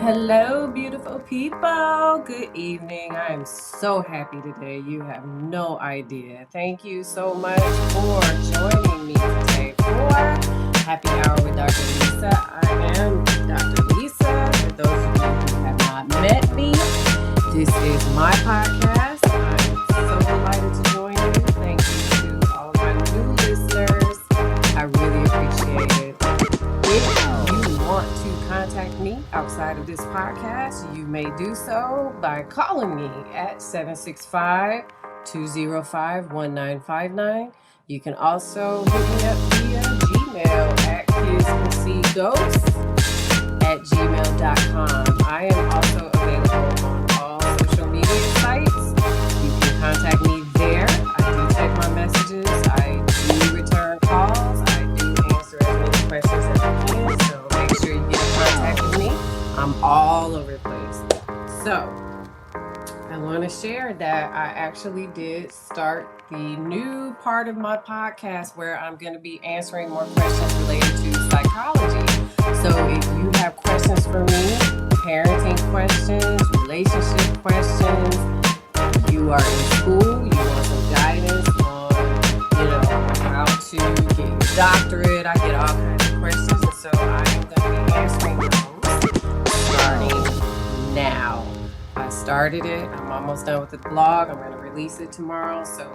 Hello, beautiful people. Good evening. I am so happy today. You have no idea. Thank you so much for joining me today for Happy Hour with Dr. Lisa. I am Dr. Lisa. For those of you who have not met me, this is my podcast. I'm so delighted to join you. Thank you to all of my new listeners. I really appreciate it. If you want to contact me outside of this podcast, you may do so by calling me at 765-205-1959. You can also hit me up via Gmail at kidsandseaghosts@gmail.com. I am also available on all social media sites. You can contact me there. I do check my messages. I do return calls. I do answer as many questions as I can. So make sure you get in contact with me. I'm all over the place. So I want to share that I actually did start the new part of my podcast where I'm going to be answering more questions related to psychology. So if you have questions for me, parenting questions, relationship questions, you are in school, you want some guidance on, how to get your doctorate, I get all kinds of questions, and so I am going to be answering those starting now. I started it. I'm almost done with the blog. I'm going to release it tomorrow, so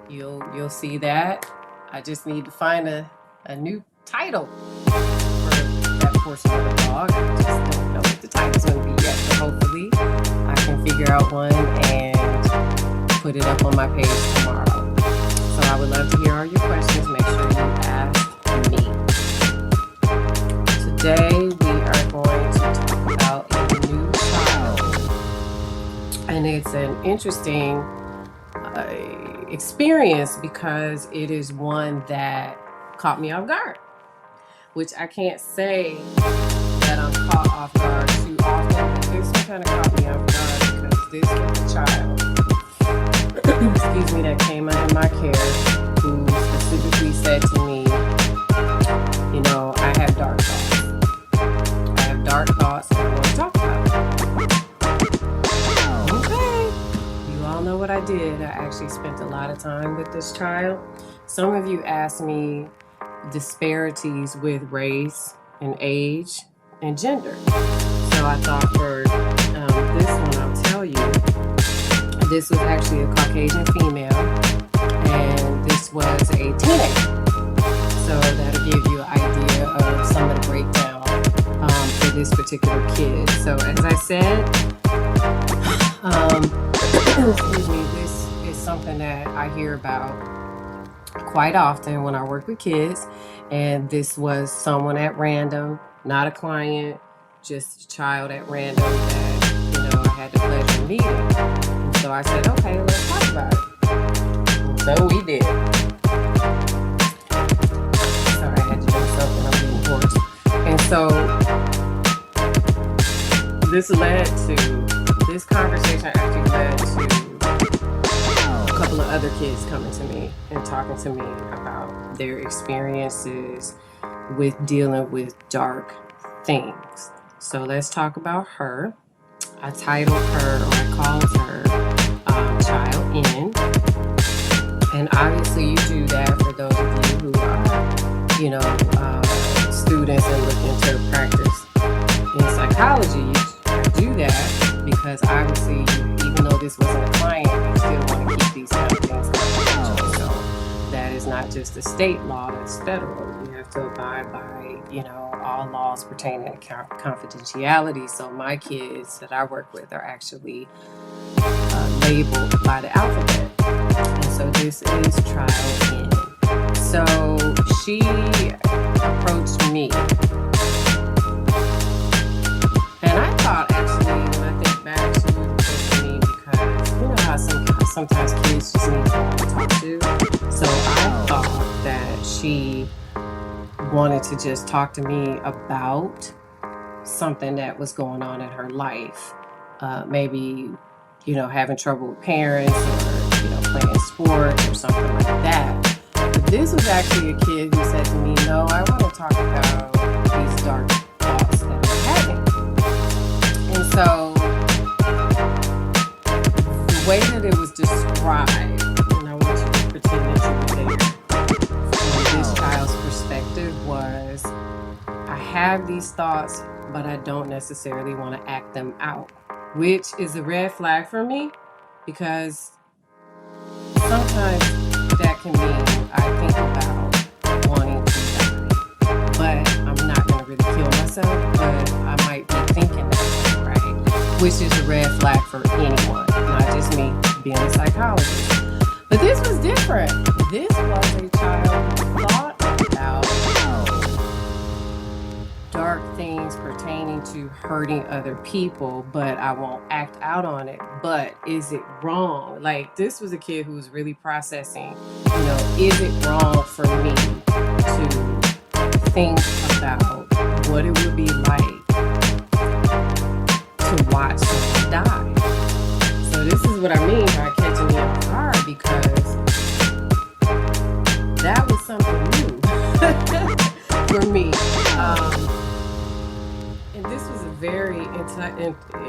you'll see that. I just need to find a new title for that portion of the blog. I just don't know what the title's going to be yet, but hopefully I can figure out one and put it up on my page tomorrow. So I would love to hear all your questions. Make sure you ask me. Today we are going to talk about a new child. And it's an interesting experience because it is one that caught me off guard, which I can't say that I'm caught off guard too often, but this one kind of caught me off guard because this was a child, excuse me, that came under my care who specifically said to me, I have dark thoughts. I have dark thoughts and I want to talk about it. Okay. You all know what I did. I actually spent a lot of time with this child. Some of you asked me disparities with race and age and gender. So I thought for this one, I'll tell you, this was actually a Caucasian female and this was a teenager. So that'll give you an idea of some of the breakdown for this particular kid. So as I said, excuse me, this is something that I hear about quite often when I work with kids. And this was someone at random, not a client, just a child at random that, I had the pleasure of meeting. And so I said, okay, let's talk about it. And so we did. Sorry, I had to do something. I'm getting hoarse. And so this conversation actually led to a couple of other kids coming to me and talking to me about their experiences with dealing with dark things. So let's talk about her. I titled her, or I called her Child N. And obviously you do that for those of you who are, students and looking to practice in psychology. You do that because obviously, even though this wasn't a client, you still want to keep these kind of things confidential. So that is not just a state law, that's federal. You have to abide by, all laws pertaining to confidentiality. So my kids that I work with are actually labeled by the alphabet. And so this is Child N. So she approached me. And I thought, actually, when I think back, she would approach me because, how sometimes kids just need someone to talk to. So I thought that she wanted to just talk to me about something that was going on in her life. Maybe, having trouble with parents or, playing sports or something like that. But this was actually a kid who said to me, no, I want to talk about these dark thoughts that I'm having. way that it was described, and I want you to pretend that you were there, from this child's perspective was, I have these thoughts, but I don't necessarily want to act them out, which is a red flag for me because sometimes that can mean I think about wanting to die, but I'm not going to really kill myself, but I might be thinking that, right? Which is a red flag for anyone, not just me being a psychologist. But this was different. This was a child who thought about dark things pertaining to hurting other people, but I won't act out on it. But is it wrong? Like, this was a kid who was really processing, is it wrong for me to think about what it would be like to watch someone die? So this is what I mean by catching me off guard, because that was something new for me. And this was a very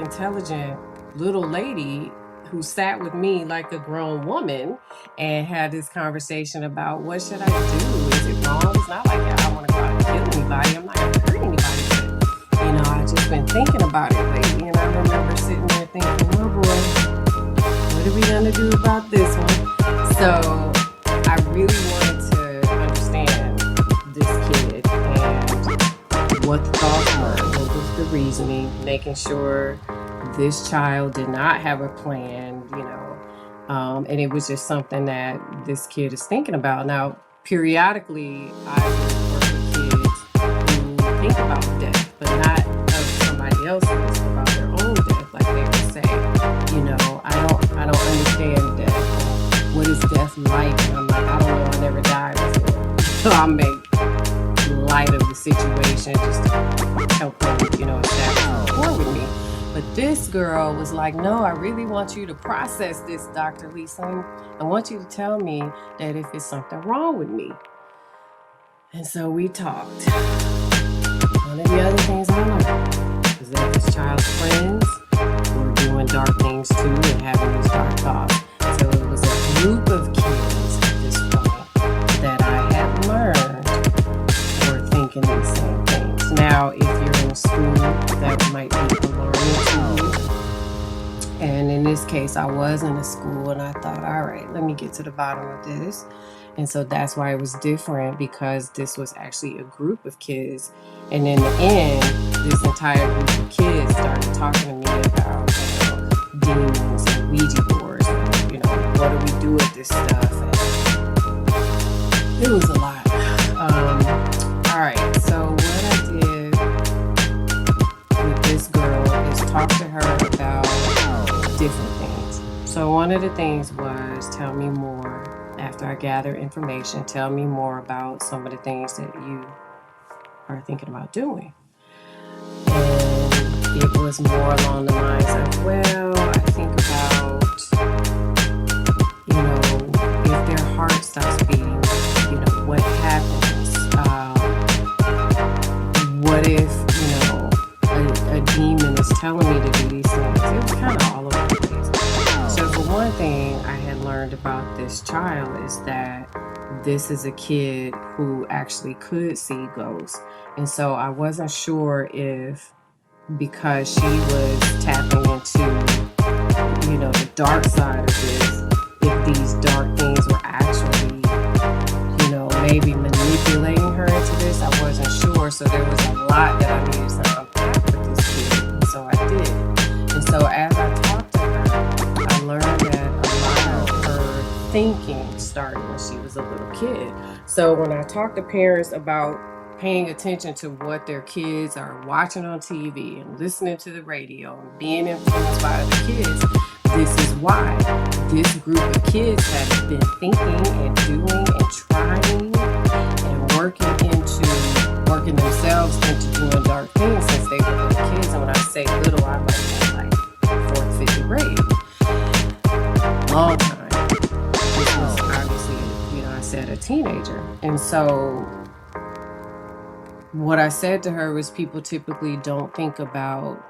intelligent little lady who sat with me like a grown woman and had this conversation about, what should I do? Is it wrong? It's not like I want to go out and kill anybody. I'm not going to hurt anybody. But, I've just been thinking about it lately. And I remember sitting there thinking, oh boy, what are we going to do about this one? So I really wanted to understand this kid and what the thoughts were, what was the reasoning, making sure this child did not have a plan, and it was just something that this kid is thinking about. Now, periodically, I would work with kids who think about death, but not of somebody else's, about their own death. Like they would say, I don't understand death. What is death like? And I'm like, I don't know. I never died before. So I make light of the situation just to help them, establish rapport with me. But this girl was like, no, I really want you to process this, Dr. Lisa. I want you to tell me that if it's something wrong with me. And so we talked. One of the other things I learned was that this child's friends were doing dark things too and having these dark thoughts. So it was a group of kids at this point that I had learned were thinking these same things. Now, if you're in school, that might be alarming to you. And in this case, I was in a school and I thought, all right, let me get to the bottom of this. And so that's why it was different, because this was actually a group of kids. And in the end, this entire group of kids started talking to me about demons and Ouija boards and, what do we do with this stuff? And it was a lot. All right, so what I did with this girl is talk to her about different things. So one of the things was, tell me more. After I gather information, tell me more about some of the things that you are thinking about doing. And it was more along the lines of, well, I think about, if their heart stops beating, what happens? What if, a demon is telling me to do these things? It was kind of all over the place. So for one thing I had learned about this child is that this is a kid who actually could see ghosts. And so I wasn't sure if, because she was tapping into, the dark side of this, if these dark things were actually, maybe manipulating her into this. I wasn't sure. So there was a lot that I needed to unpack with this kid. And so I did. And so as I talked to her, I learned that a lot of her thinking started when she was a little kid. So when I talk to parents about paying attention to what their kids are watching on TV and listening to the radio and being influenced by other kids, this is why this group of kids have been thinking and doing and trying and working themselves into doing dark things since they were little kids. And when I say little, I mean like 4th, 5th grade. Long time. This was obviously, I said a teenager. And so what I said to her was, people typically don't think about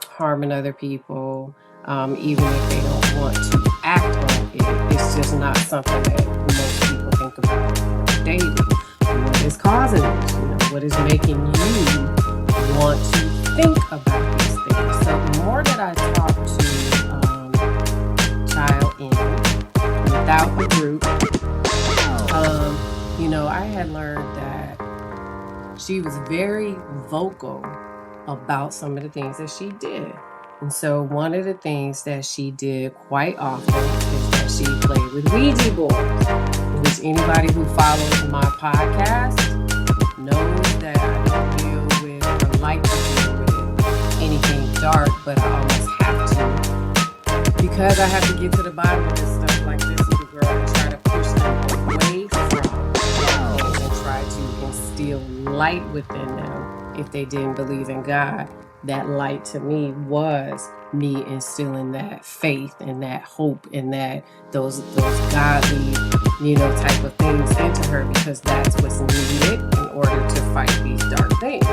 harming other people, even if they don't want to act on it. It's just not something that most people think about daily. What is causing this? What is making you want to think about these things? So the more that I talk to Child In without the group, I had learned that she was very vocal about some of the things that she did. And so one of the things that she did quite often is that she played with Ouija boards, which anybody who follows my podcast knows that I don't deal with or like to deal with anything dark, but I almost have to because I have to get to the bottom of this stuff like this little girl and try to push them away from things and try to instill light within them if they didn't believe in God. That light to me was me instilling that faith and that hope and that those godly, type of things into her, because that's what's needed in order to fight these dark things.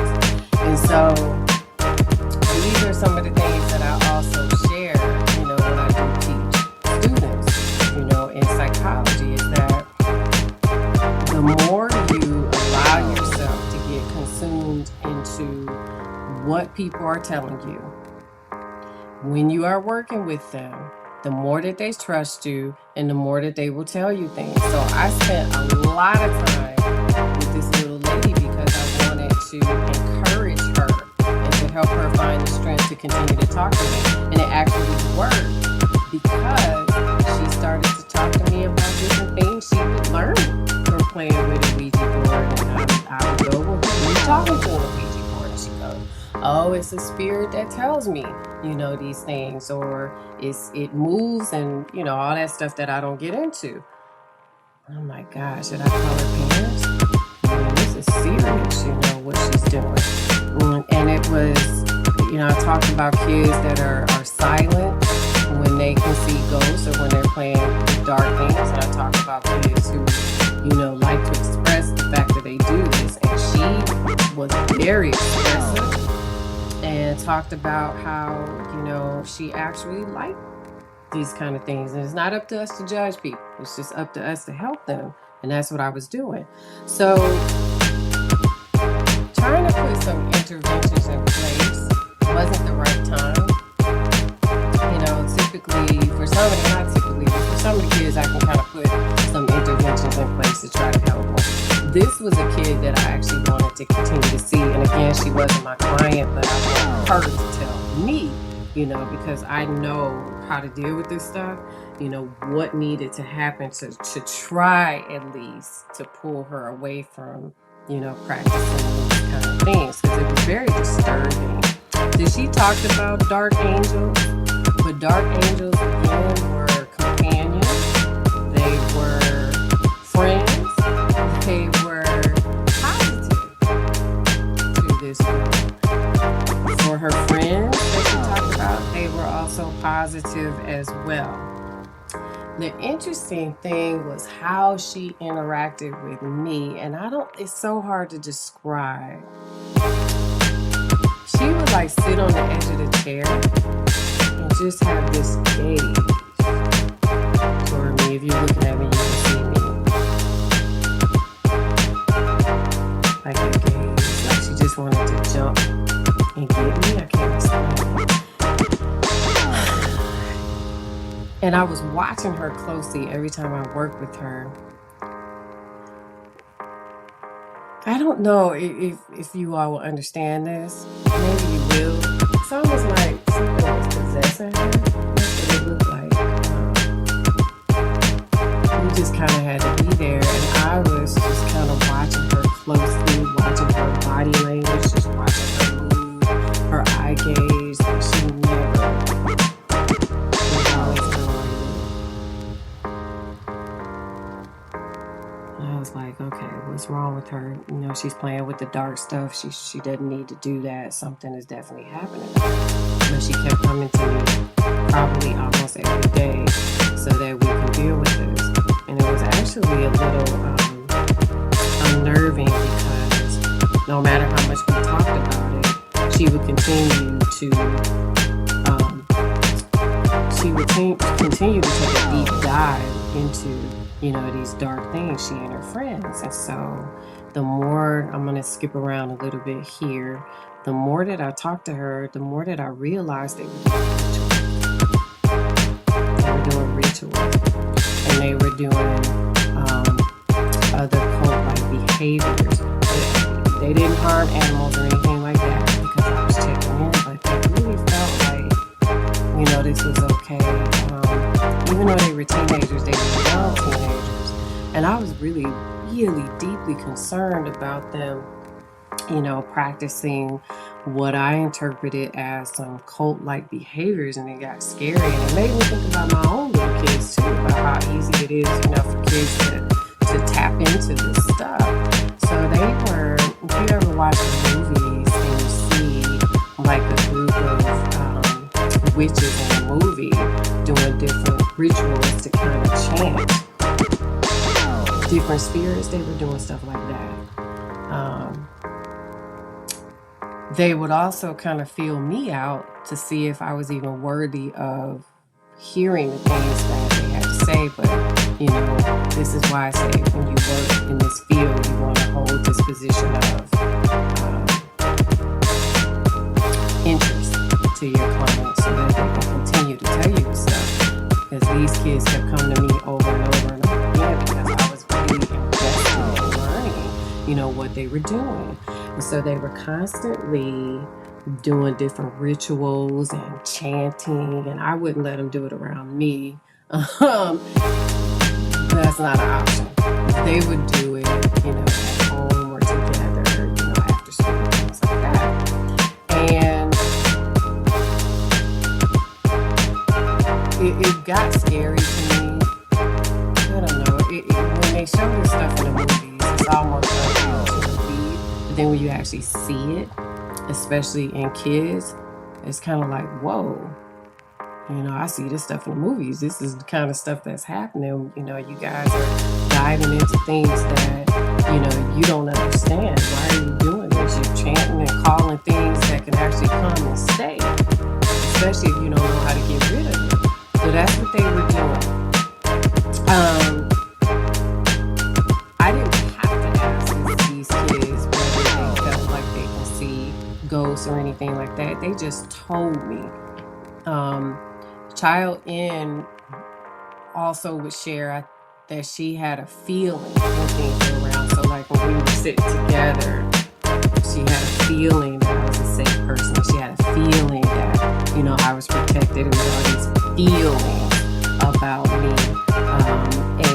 And so these are some of the things that I also share, when I do teach students, in psychology, is that the more you allow yourself to get consumed into what people are telling you, when you are working with them, the more that they trust you and the more that they will tell you things. So I spent a lot of time with this little lady because I wanted to encourage her and to help her find the strength to continue to talk to me. And it actually worked because she started to talk to me about different things she would learn from playing with a Ouija board. And I would go, well, who are you talking to on a Ouija board? And she goes, oh, it's a spirit that tells me, these things, or it moves and, all that stuff that I don't get into. Oh my gosh, should I call her parents? This is serious, what she's doing. And it was, I talked about kids that are silent when they can see ghosts or when they're playing with dark things. And I talk about kids who, like to express the fact that they do this. And she was very expressive and talked about how, she actually liked these kind of things. And it's not up to us to judge people. It's just up to us to help them. And that's what I was doing. So trying to put some interventions in place wasn't the right time. Typically, for some of the kids, I can kind of put some interventions in place to try to help them. This was a kid that I actually wanted to continue to see. And again, she wasn't my client, but I wanted her to tell me, because I know how to deal with this stuff, what needed to happen to try at least to pull her away from, practicing these kind of things, because it was very disturbing. Did she talked about dark angels? But dark angels, again, were companions. They were friends. They were positive to this girl. For her friends that she talked about, they were also positive as well. The interesting thing was how she interacted with me, and it's so hard to describe. She would sit on the edge of the chair and just have this gaze for me. If you're looking at me, you can see me. Like a gaze, like she just wanted to jump and get me. I can't explain it. And I was watching her closely every time I worked with her. I don't know if you all will understand this. Maybe you will. It's almost like something was possessing her. That's what it looked like. We just kind of had to be there. And I was just kind of watching her closely, watching her body language, just watching her move, her eye gaze. And she never was always going. And I was like, okay, what's wrong with her? She's playing with the dark stuff. She doesn't need to do that. Something is definitely happening. But she kept coming to me probably almost every day so that we can deal with this. And it was actually a little unnerving because no matter how much we talked about it, she would continue to she would continue to take a deep dive into, these dark things, she and her friends. And so the more, I'm going to skip around a little bit here, the more that I talked to her, the more that I realized they were doing rituals. And they were doing other cult-like behaviors. They didn't harm animals or anything like that because I was checking in, but they really felt like, this was okay. Even though they were teenagers, they were young teenagers. And I was really, really deeply concerned about them, practicing what I interpreted as some cult-like behaviors, and it got scary. And it made me think about my own little kids too, about how easy it is, for kids to tap into this stuff. So they were, if you ever watch the movies and you see like a group of witches in a movie doing different rituals to kind of chant different spirits, they were doing stuff like that. They would also kind of feel me out to see if I was even worthy of hearing the things that they had to say. But, this is why I say when you work in this field, you want to hold this position of interest to your clients so that they can continue to tell you stuff. Because these kids kept coming to me over and over and over again because I was really invested in learning, what they were doing. And so they were constantly doing different rituals and chanting, and I wouldn't let them do it around me. That's not an option. They would do it, at home or together, after school, things like that. And it got scary to me. I don't know. When they show this stuff in the movies, it's almost like to believe. But then when you actually see it, especially in kids, it's kind of like, whoa. I see this stuff in the movies. This is the kind of stuff that's happening. You guys are diving into things that, you don't understand. Why are you doing this? You're chanting and calling things that can actually come and stay, especially if you don't know how to get rid of it. So that's what they were doing. I didn't have to ask these kids whether they felt like they can see ghosts or anything like that. They just told me. Child N also would share that she had a feeling when things were around. So like when we were sitting together, she had a feeling that I was a safe person. She had a feeling that, I was protected, and all these feelings about me.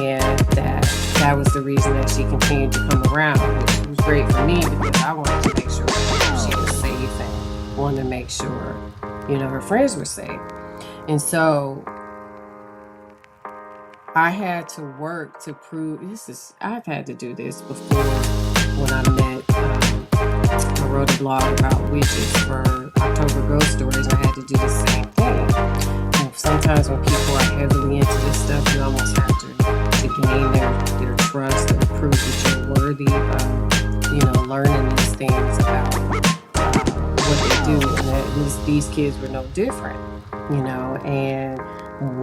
And that was the reason that she continued to come around, which was great for me because I wanted to make sure that she was safe and wanted to make sure, her friends were safe. And so I had to work to prove I've had to do this before when I met, I wrote a blog about witches for October Ghost Stories. I had to do the same thing. And sometimes when people are heavily into this stuff, you almost have to gain their trust and prove that you're worthy of, learning these things about what they do. And that these kids were no different. And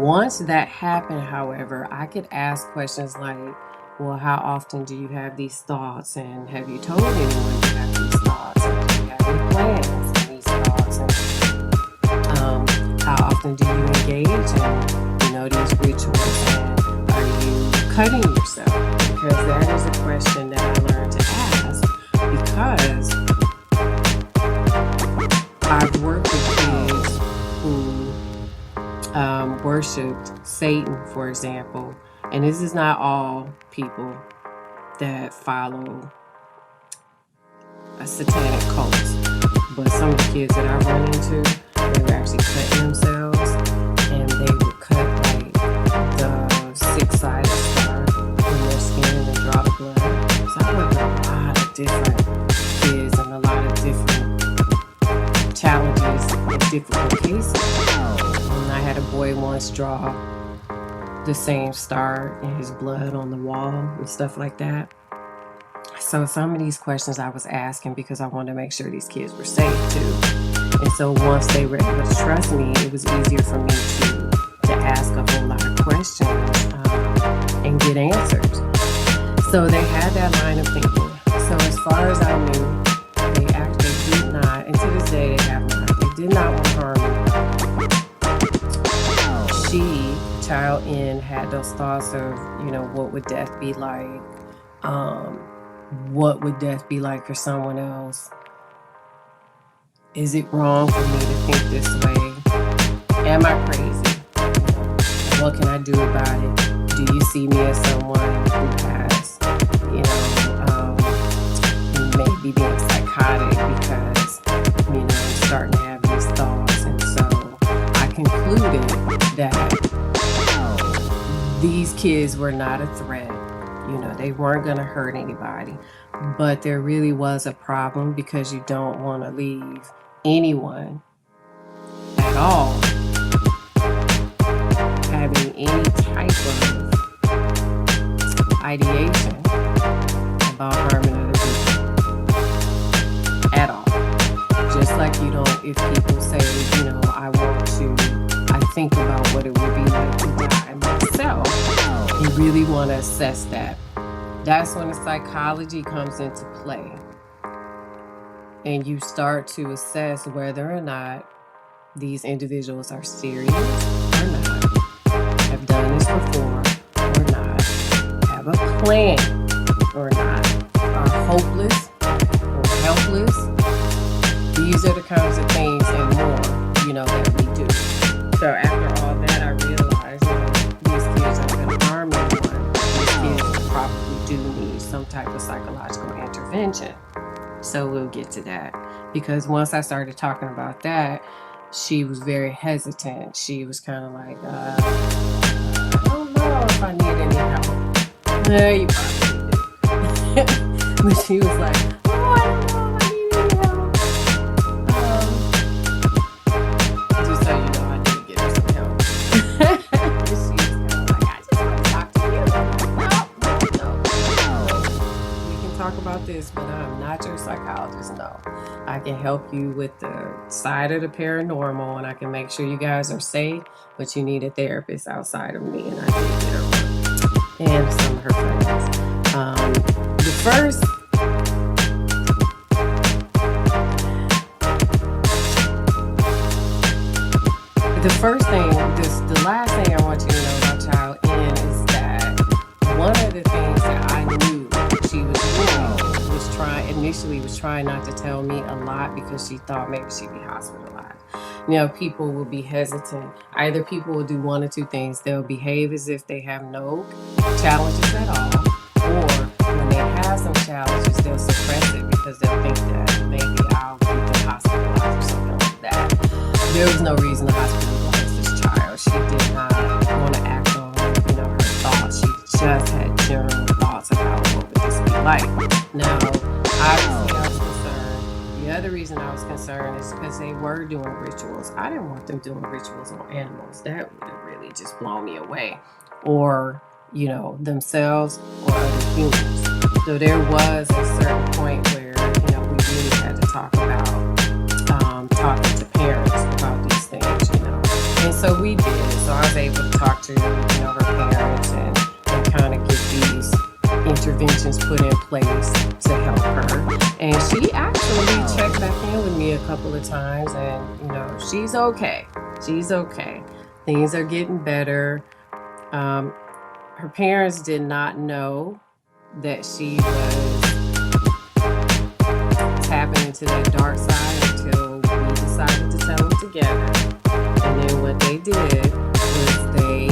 once that happened, however, I could ask questions like, well, how often do you have these thoughts? And have you told anyone you have these thoughts? And do you have any plans in these thoughts? And how often do you engage in, these rituals? And are you cutting yourself? Because that is a question that I learned to ask because I've worked with kids who worshipped Satan, for example. And this is not all people that follow a satanic cult, but some of the kids that I run into, they were actually cutting themselves, and they would cut like the 6-sided star in their skin and draw the blood. So I worked with a lot of different kids and a lot of different challenges and difficult cases. I had a boy once draw the same star in his blood on the wall and stuff like that. So some of these questions I was asking because I wanted to make sure these kids were safe too. And so once they were able to trust me, it was easier for me to a whole lot of questions and get answers. So they had that line of thinking. So as far as I knew, they actually did not, and to this day they have not, they did not want to harm me. She, child N, had those thoughts of, what would death be like? What would death be like for someone else? Is it wrong for me to think this way? Am I crazy? What can I do about it? Do you see me as someone who has, maybe being psychotic because, I'm starting to have these thoughts? And so I concluded that these kids were not a threat. They weren't going to hurt anybody. But there really was a problem because you don't want to leave anyone at all having any type of ideation about harming other people at all. Just like you don't, if people say, I think about what it would be like to die myself, you really want to assess that. That's when the psychology comes into play. And you start to assess whether or not these individuals are serious or not, have done this before or not, have a plan or not, are hopeless or helpless. These are the kinds of things and more, that we do. So after all that, I realized, these kids aren't going to harm anyone. These kids probably do need some type of psychological intervention. So we'll get to that. Because once I started talking about that, she was very hesitant. She was kind of like, I don't know if I need any help. Yeah, you probably do. But she was like, I don't know if I need any help. Just so you know, I did get her some help. She was kind of like, I just want to talk to you. No. We can talk about this, but I'm not your psychologist, no. I can help you with the side of the paranormal, and I can make sure you guys are safe, but you need a therapist outside of me, and I did get her one. And some of her friends. The last thing I want you to know about child N is that one of the things that I knew she was doing was trying not to tell me a lot because she thought maybe she'd be hospitalized. People will be hesitant. Either people will do one or two things. They'll behave as if they have no challenges at all, or when they have some challenges, they'll suppress it because they'll think that maybe I'll be hospitalized or something like that. There was no reason to hospitalize this child. She did not want to act on, her thoughts. She just had general thoughts about what would this be like. Now, obviously, I was concerned. The other reason I was concerned is because they were doing rituals. I didn't want them doing rituals on animals. That would have really just blown me away. Or, themselves or other humans. So there was a certain point where, we really had to talk about talking to parents about these things, And so we did. So I was able to talk to, her parents and kind of get these interventions put in place to help her. And she actually checked back in with me a couple of times, and she's okay. She's okay. Things are getting better. Her parents did not know that she was tapping into that dark side until we decided to tell them together. And then what they did was they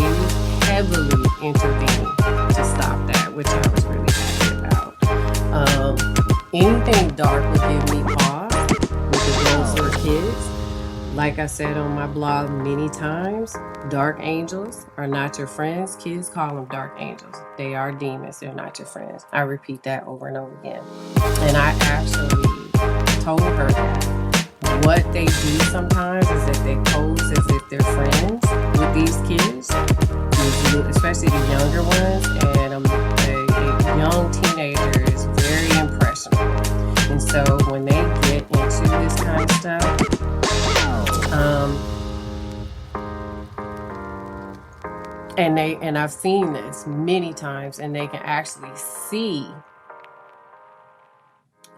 heavily intervened to stop that, which I was really happy about. Anything dark would give me pause with the adults or kids. Like I said on my blog many times, dark angels are not your friends. Kids call them dark angels. They are demons. They're not your friends. I repeat that over and over again. And I actually told her that what they do sometimes is that they pose as if they're friends with these kids, especially the younger ones. And a young teenager is very impressionable. And so when they get into this kind of stuff, And I've seen this many times, and they can actually see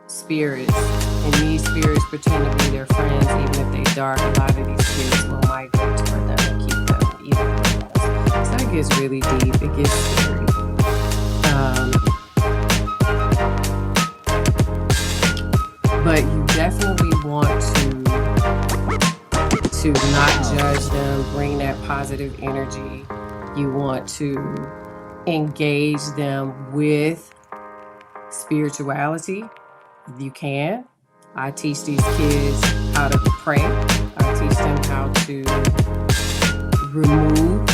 spirits, and these spirits pretend to be their friends, even if they dark. A lot of these kids will migrate toward them and keep them even close. So it gets really deep. It gets scary. Um, but you definitely want to not judge them, bring that positive energy. You want to engage them with spirituality if you can. I teach these kids how to pray. I teach them how to remove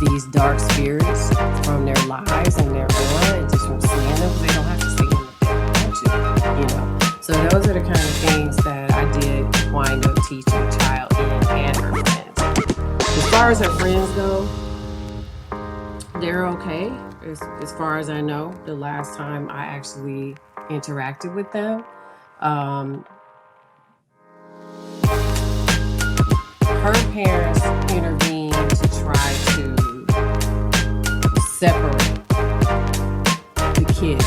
these dark spirits from their lives and their aura, and just from seeing them. They don't have to see them if they don't want to, you know. So those are the kind of things that I did wind up teaching a child in, and her friends. As far as her friends go, they're okay. As far as I know, the last time I actually interacted with them, her parents intervened to try to separate the kids,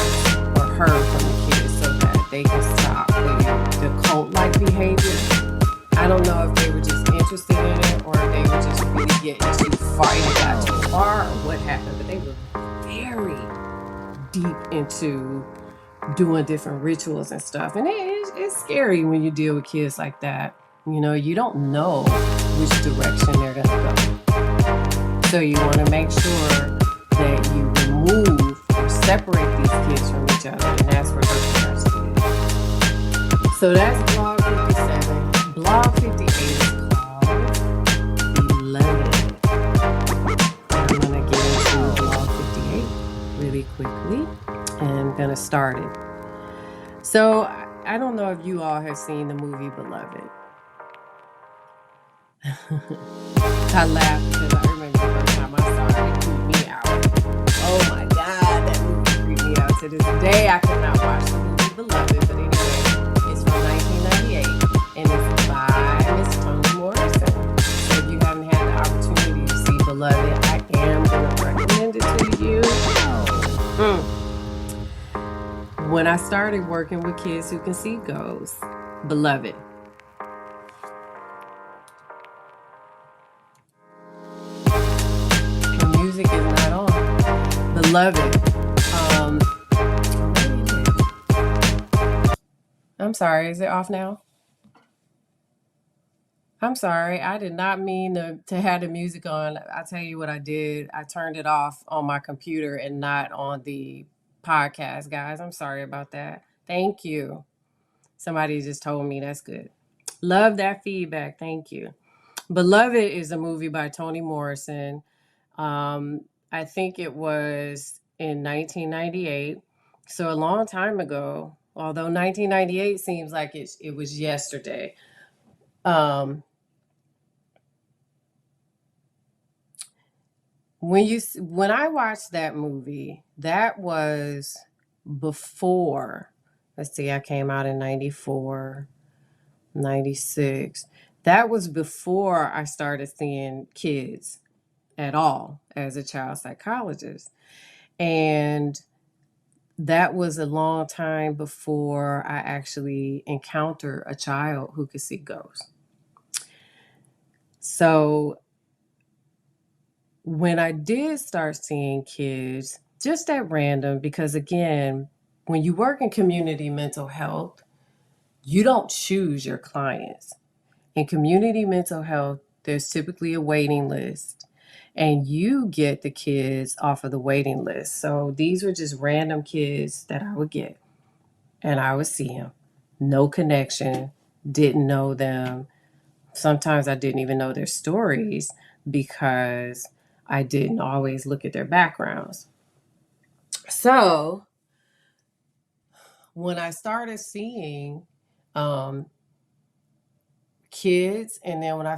or her from the kids, so that they can stop the cult-like behavior. I don't know if they were just interested in it, or if they were just really getting too far, got too far, or what happened. But they were very deep into doing different rituals and stuff, and it's scary when you deal with kids like that. You know, you don't know which direction they're gonna go, so you want to make sure that you remove or separate these kids from each other, and that's where her parents did. So that's blog 57. Blog 58 is called Beloved. I'm gonna get into blog 58 really quickly, and I'm gonna start it. So I don't know if you all have seen the movie Beloved. I laughed because I remember the first time I saw it, it creeped me out. Oh my God, that movie creeped me out. To this day, I cannot watch the movie Beloved. But anyway, it's from 1998, and it's by Miss Toni Morrison. So if you haven't had the opportunity to see Beloved, I am going to recommend it to you. When I started working with kids who can see ghosts, Beloved. The music is not on. Beloved. I'm sorry, is it off now? I'm sorry, I did not mean to have the music on. I'll tell you what I did. I turned it off on my computer and not on the podcast, guys. I'm sorry about that. Thank you. Somebody just told me that's good. Love that feedback. Thank you. Beloved is a movie by Toni Morrison. I think it was in 1998. So a long time ago, although 1998 seems like it was yesterday. Um, when I watched that movie, that was before, let's see, I came out in 94, 96. That was before I started seeing kids at all as a child psychologist. And that was a long time before I actually encountered a child who could see ghosts. So when I did start seeing kids, just at random, because again, when you work in community mental health, you don't choose your clients. In community mental health, there's typically a waiting list, and you get the kids off of the waiting list. So these were just random kids that I would get, and I would see them. No connection, didn't know them. Sometimes I didn't even know their stories because I didn't always look at their backgrounds. So when I started seeing kids, and then when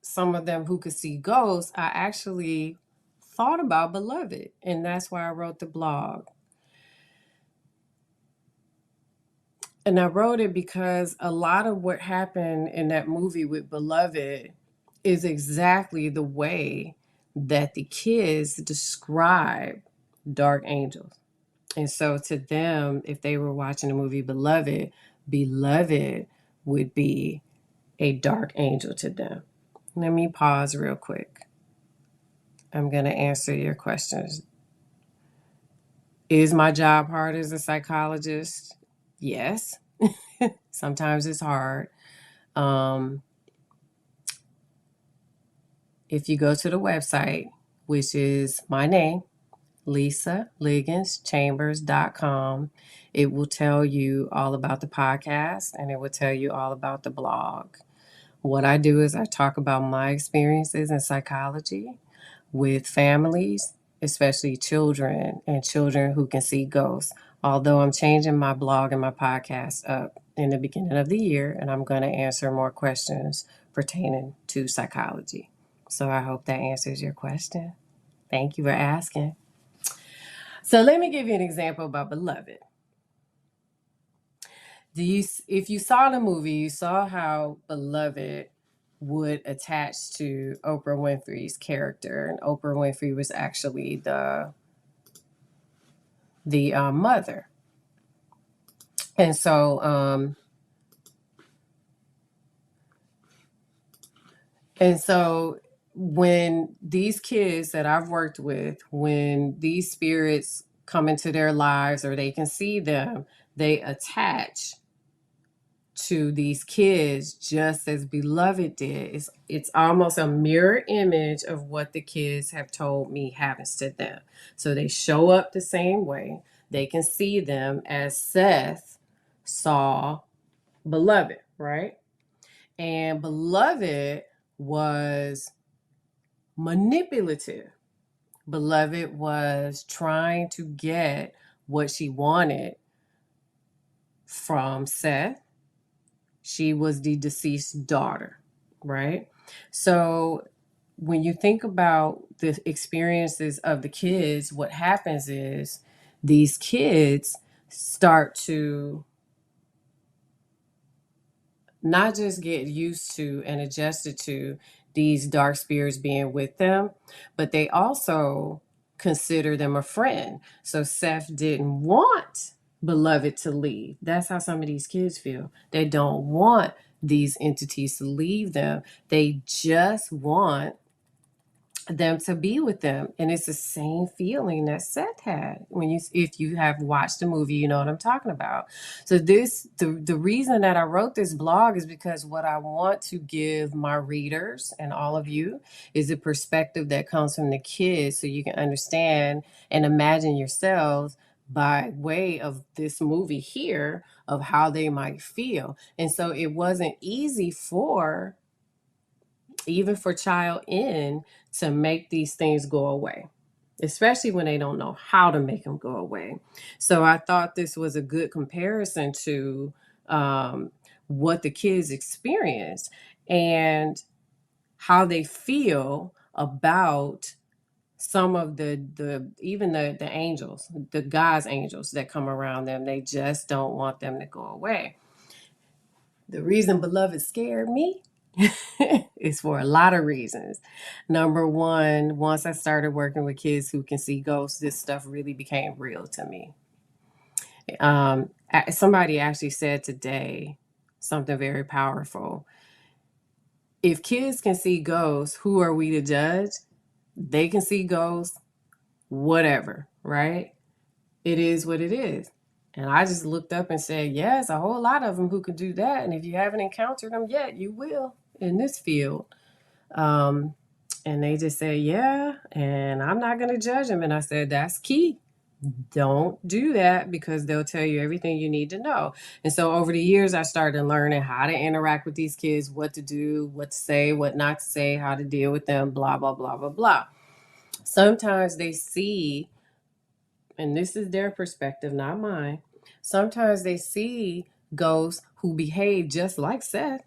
some of them who could see ghosts, I actually thought about Beloved, and that's why I wrote the blog. And I wrote it because a lot of what happened in that movie with Beloved is exactly the way that the kids describe dark angels. And so to them, if they were watching the movie Beloved, Beloved would be a dark angel to them. Let me pause real quick. I'm going to answer your questions. Is my job hard as a psychologist? Yes. Sometimes it's hard. If you go to the website, which is my name, LisaLigginsChambers.com, it will tell you all about the podcast and it will tell you all about the blog. What I do is I talk about my experiences in psychology with families, especially children and children who can see ghosts. Although I'm changing my blog and my podcast up in the beginning of the year, and I'm going to answer more questions pertaining to psychology. So I hope that answers your question. Thank you for asking. So let me give you an example about Beloved. If you saw the movie, you saw how Beloved would attach to Oprah Winfrey's character, and Oprah Winfrey was actually the mother. And so when these kids that I've worked with, when these spirits come into their lives or they can see them, they attach to these kids just as Beloved did. It's almost a mirror image of what the kids have told me happens to them. So they show up the same way. They can see them as Seth saw Beloved, right? And Beloved was manipulative. Beloved was trying to get what she wanted from Seth. She was the deceased daughter, right? So when you think about the experiences of the kids, what happens is these kids start to not just get used to and adjusted to these dark spirits being with them, but they also consider them a friend. So Seth didn't want Beloved to leave. That's how some of these kids feel. They don't want these entities to leave them. They just want them to be with them, and it's the same feeling that Seth had. If you have watched the movie, you know what I'm talking about. So the reason that I wrote this blog is because what I want to give my readers and all of you is a perspective that comes from the kids, so you can understand and imagine yourselves by way of this movie here of how they might feel. And so it wasn't easy even for child N to make these things go away, especially when they don't know how to make them go away. So I thought this was a good comparison to what the kids experience and how they feel about some of the angels, the God's angels that come around them. They just don't want them to go away. The reason Beloved scared me is for a lot of reasons. Number one, once I started working with kids who can see ghosts, this stuff really became real to me. Somebody actually said today something very powerful. If kids can see ghosts, who are we to judge? They can see ghosts, whatever, right? It is what it is. And I just looked up and said, yes, a whole lot of them who can do that. And if you haven't encountered them yet, you will in this field. And they just said, yeah, and I'm not going to judge them. And I said, that's key. Don't do that because they'll tell you everything you need to know. And so over the years, I started learning how to interact with these kids, what to do, what to say, what not to say, how to deal with them, blah, blah, blah, blah, blah. Sometimes they see, and this is their perspective, not mine. Sometimes they see ghosts who behave just like Seth.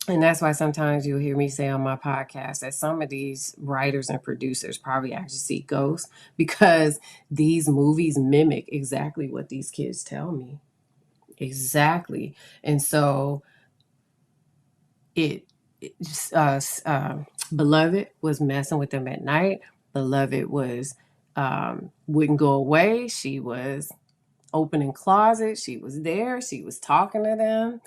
And that's why sometimes you'll hear me say on my podcast that some of these writers and producers probably actually see ghosts because these movies mimic exactly what these kids tell me. Exactly. And so Beloved was messing with them at night. Beloved was wouldn't go away. She was opening closets. She was there. She was talking to them,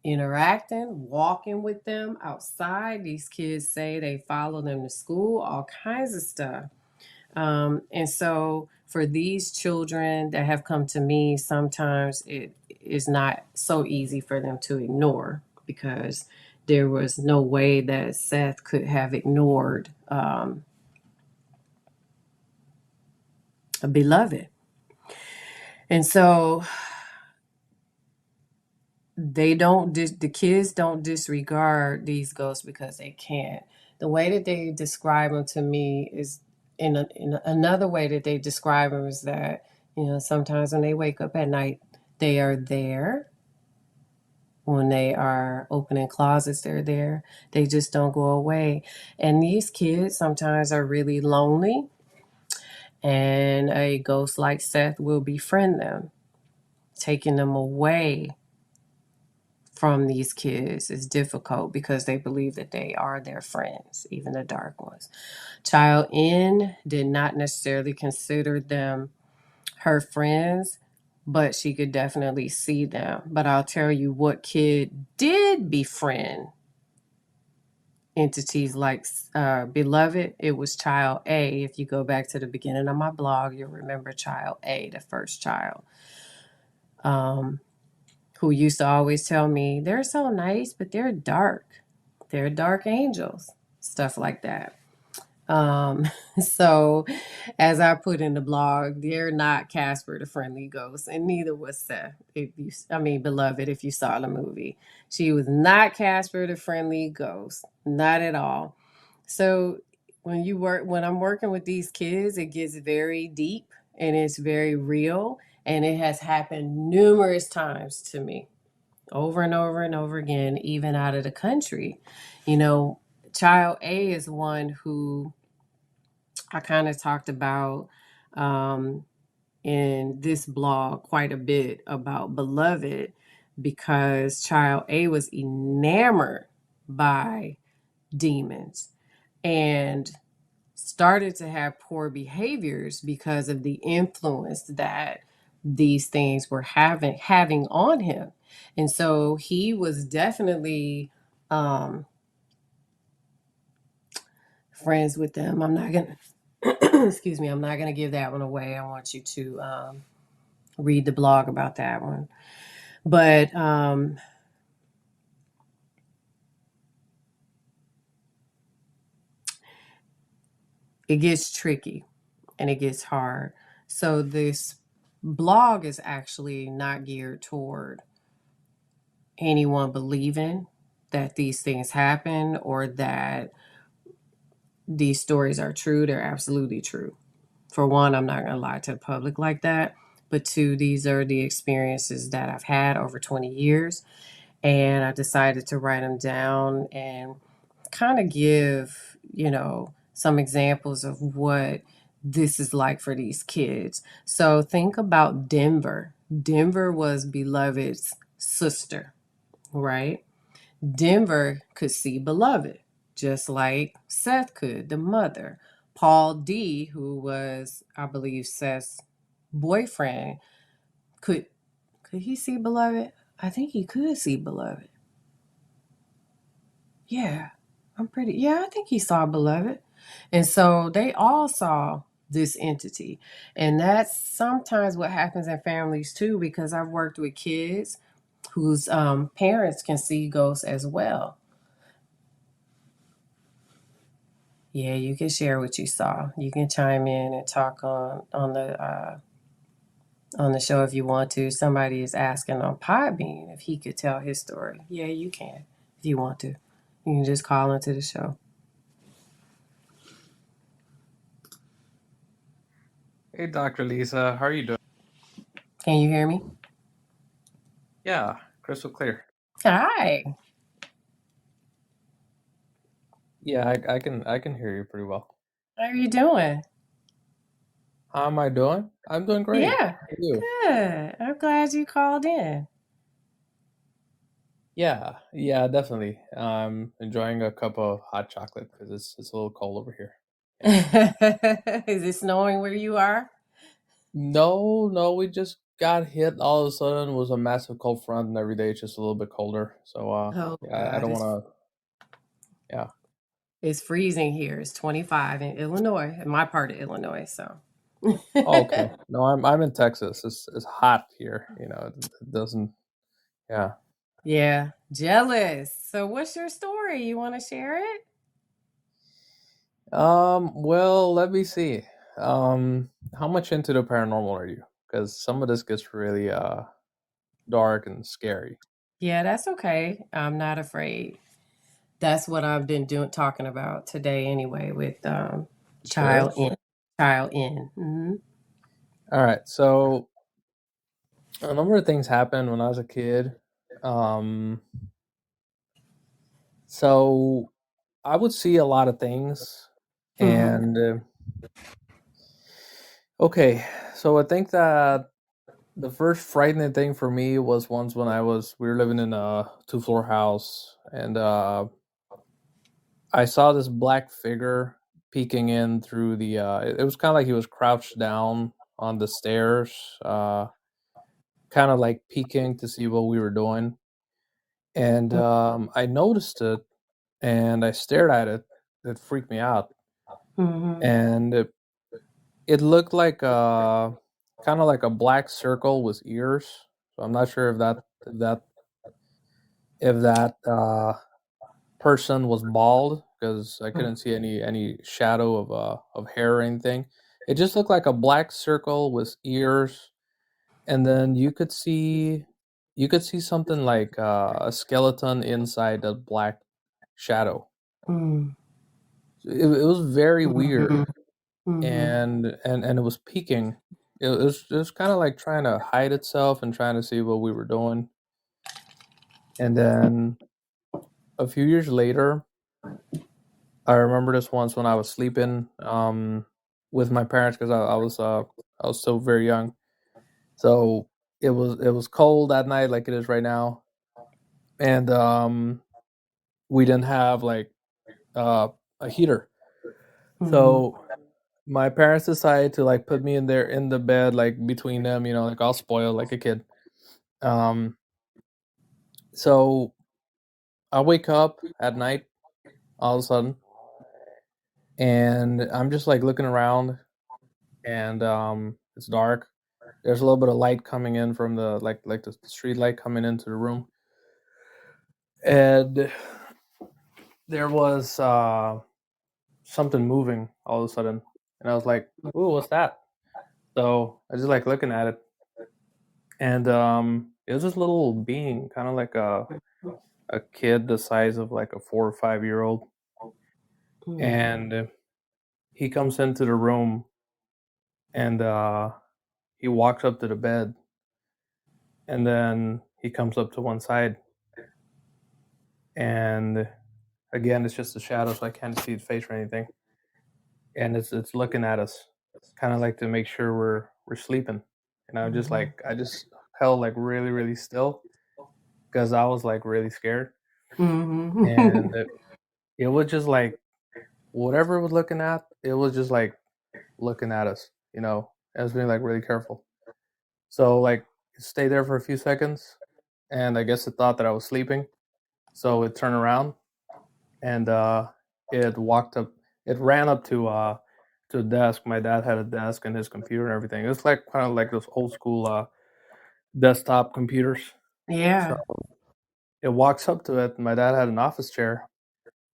interacting, walking with them outside. These kids say they follow them to school, all kinds of stuff. And so for these children that have come to me, sometimes it is not so easy for them to ignore because there was no way that Seth could have ignored a beloved. And so the kids don't disregard these ghosts because they can't. The way that they describe them to me is another way that they describe them is that, sometimes when they wake up at night, they are there. When they are opening closets, they're there. They just don't go away. And these kids sometimes are really lonely, and a ghost like Seth will befriend them, taking them away from these kids is difficult because they believe that they are their friends, even the dark ones. Child N did not necessarily consider them her friends, but she could definitely see them. But I'll tell you what kid did befriend entities like Beloved. It was Child A. If you go back to the beginning of my blog, you'll remember Child A, the first child. Who used to always tell me, they're so nice, but they're dark. They're dark angels, stuff like that. So, as I put in the blog, they're not Casper the Friendly Ghost, and neither was Seth. Beloved, if you saw the movie, she was not Casper the Friendly Ghost, not at all. So, when I'm working with these kids, it gets very deep and it's very real, and it has happened numerous times to me, over and over and over again, even out of the country. Child A is one who I kind of talked about in this blog quite a bit about Beloved, because Child A was enamored by demons and started to have poor behaviors because of the influence that these things were having on him. And so he was definitely friends with them. I'm not gonna excuse me, I'm not gonna give that one away. I want you to read the blog about that one. But it gets tricky and it gets hard. So this blog is actually not geared toward anyone believing that these things happen or that these stories are true. They're absolutely true. For one, I'm not going to lie to the public like that. But two, these are the experiences that I've had over 20 years. And I decided to write them down and kind of give, some examples of what this is like for these kids. So think about Denver. Denver was Beloved's sister, right? Denver could see Beloved, just like Seth could, the mother. Paul D, who was, I believe, Seth's boyfriend, could he see Beloved? I think he could see Beloved. Yeah, I think he saw Beloved. And so they all saw this entity. And that's sometimes what happens in families too, because I've worked with kids whose parents can see ghosts as well. Yeah, you can share what you saw. You can chime in and talk on the show if you want to. Somebody is asking on Podbean if he could tell his story. Yeah, you can if you want to. You can just call into the show. Hey, Dr. Lisa, how are you doing? Can you hear me? Yeah, crystal clear. Hi. Yeah, I can hear you pretty well. How are you doing? How am I doing? I'm doing great. Yeah, How are you? good. I'm glad you called in. Yeah, definitely. I'm enjoying a cup of hot chocolate because it's a little cold over here. Yeah. Is it snowing where you are? No, no, we just got hit all of a sudden. It was a massive cold front, and every day it's just a little bit colder. So, Oh yeah, I God, don't want to. Yeah. it's freezing here. It's 25 in Illinois, in my part of Illinois. So, Oh, okay. No, I'm in Texas. It's hot here. It doesn't. Yeah. yeah, jealous. So, what's your story? You want to share it? Well, let me see. How much into the paranormal are you? Because some of this gets really dark and scary. Yeah, that's okay. I'm not afraid. That's what I've been doing, talking about today, anyway, with Good. child in, child in. All right. So a number of things happened when I was a kid. Um, so I would see a lot of things, Mm-hmm. and okay. So I think that the first frightening thing for me was once when we were living in a two-floor house, and I saw this black figure peeking in through it was kind of like he was crouched down on the stairs, kind of like peeking to see what we were doing. And I noticed it, and I stared at it. It freaked me out, Mm-hmm. and it looked like kind of like a black circle with ears. So I'm not sure if that person was bald because I couldn't see any shadow of hair or anything. It just looked like a black circle with ears, and then you could see something like a skeleton inside the black shadow. It was very Mm-hmm. weird, Mm-hmm. and it was peeking. It was kind of like trying to hide itself and trying to see what we were doing. And then a few years later, I remember this once when I was sleeping with my parents because I was still very young. So it was cold that night like it is right now, and we didn't have like uh, a heater. Mm-hmm. So my parents decided to like put me in the bed like between them, like all spoiled like a kid. Um, so I wake up at night all of a sudden, and I'm just like looking around, and it's dark. There's a little bit of light coming in from the street light coming into the room, and there was something moving all of a sudden, and I was like, "Ooh, what's that?" So I just like looking at it, and it was this little being, kind of like a kid the size of like a 4 or 5 year old, and he comes into the room, and he walks up to the bed, and then he comes up to one side, and again it's just a shadow, so I can't see his face or anything, and it's looking at us, kind of like to make sure we're sleeping, and I just held like really really still because I was like really scared, Mm-hmm. and it was just like whatever it was looking at, it was just like looking at us, I was being like really careful. So like it stayed there for a few seconds, and I guess it thought that I was sleeping, so it turned around, and it walked up, it ran up to a desk. My dad had a desk and his computer and everything. It was like kind of like those old school desktop computers. So Yeah. it walks up to it, and my dad had an office chair.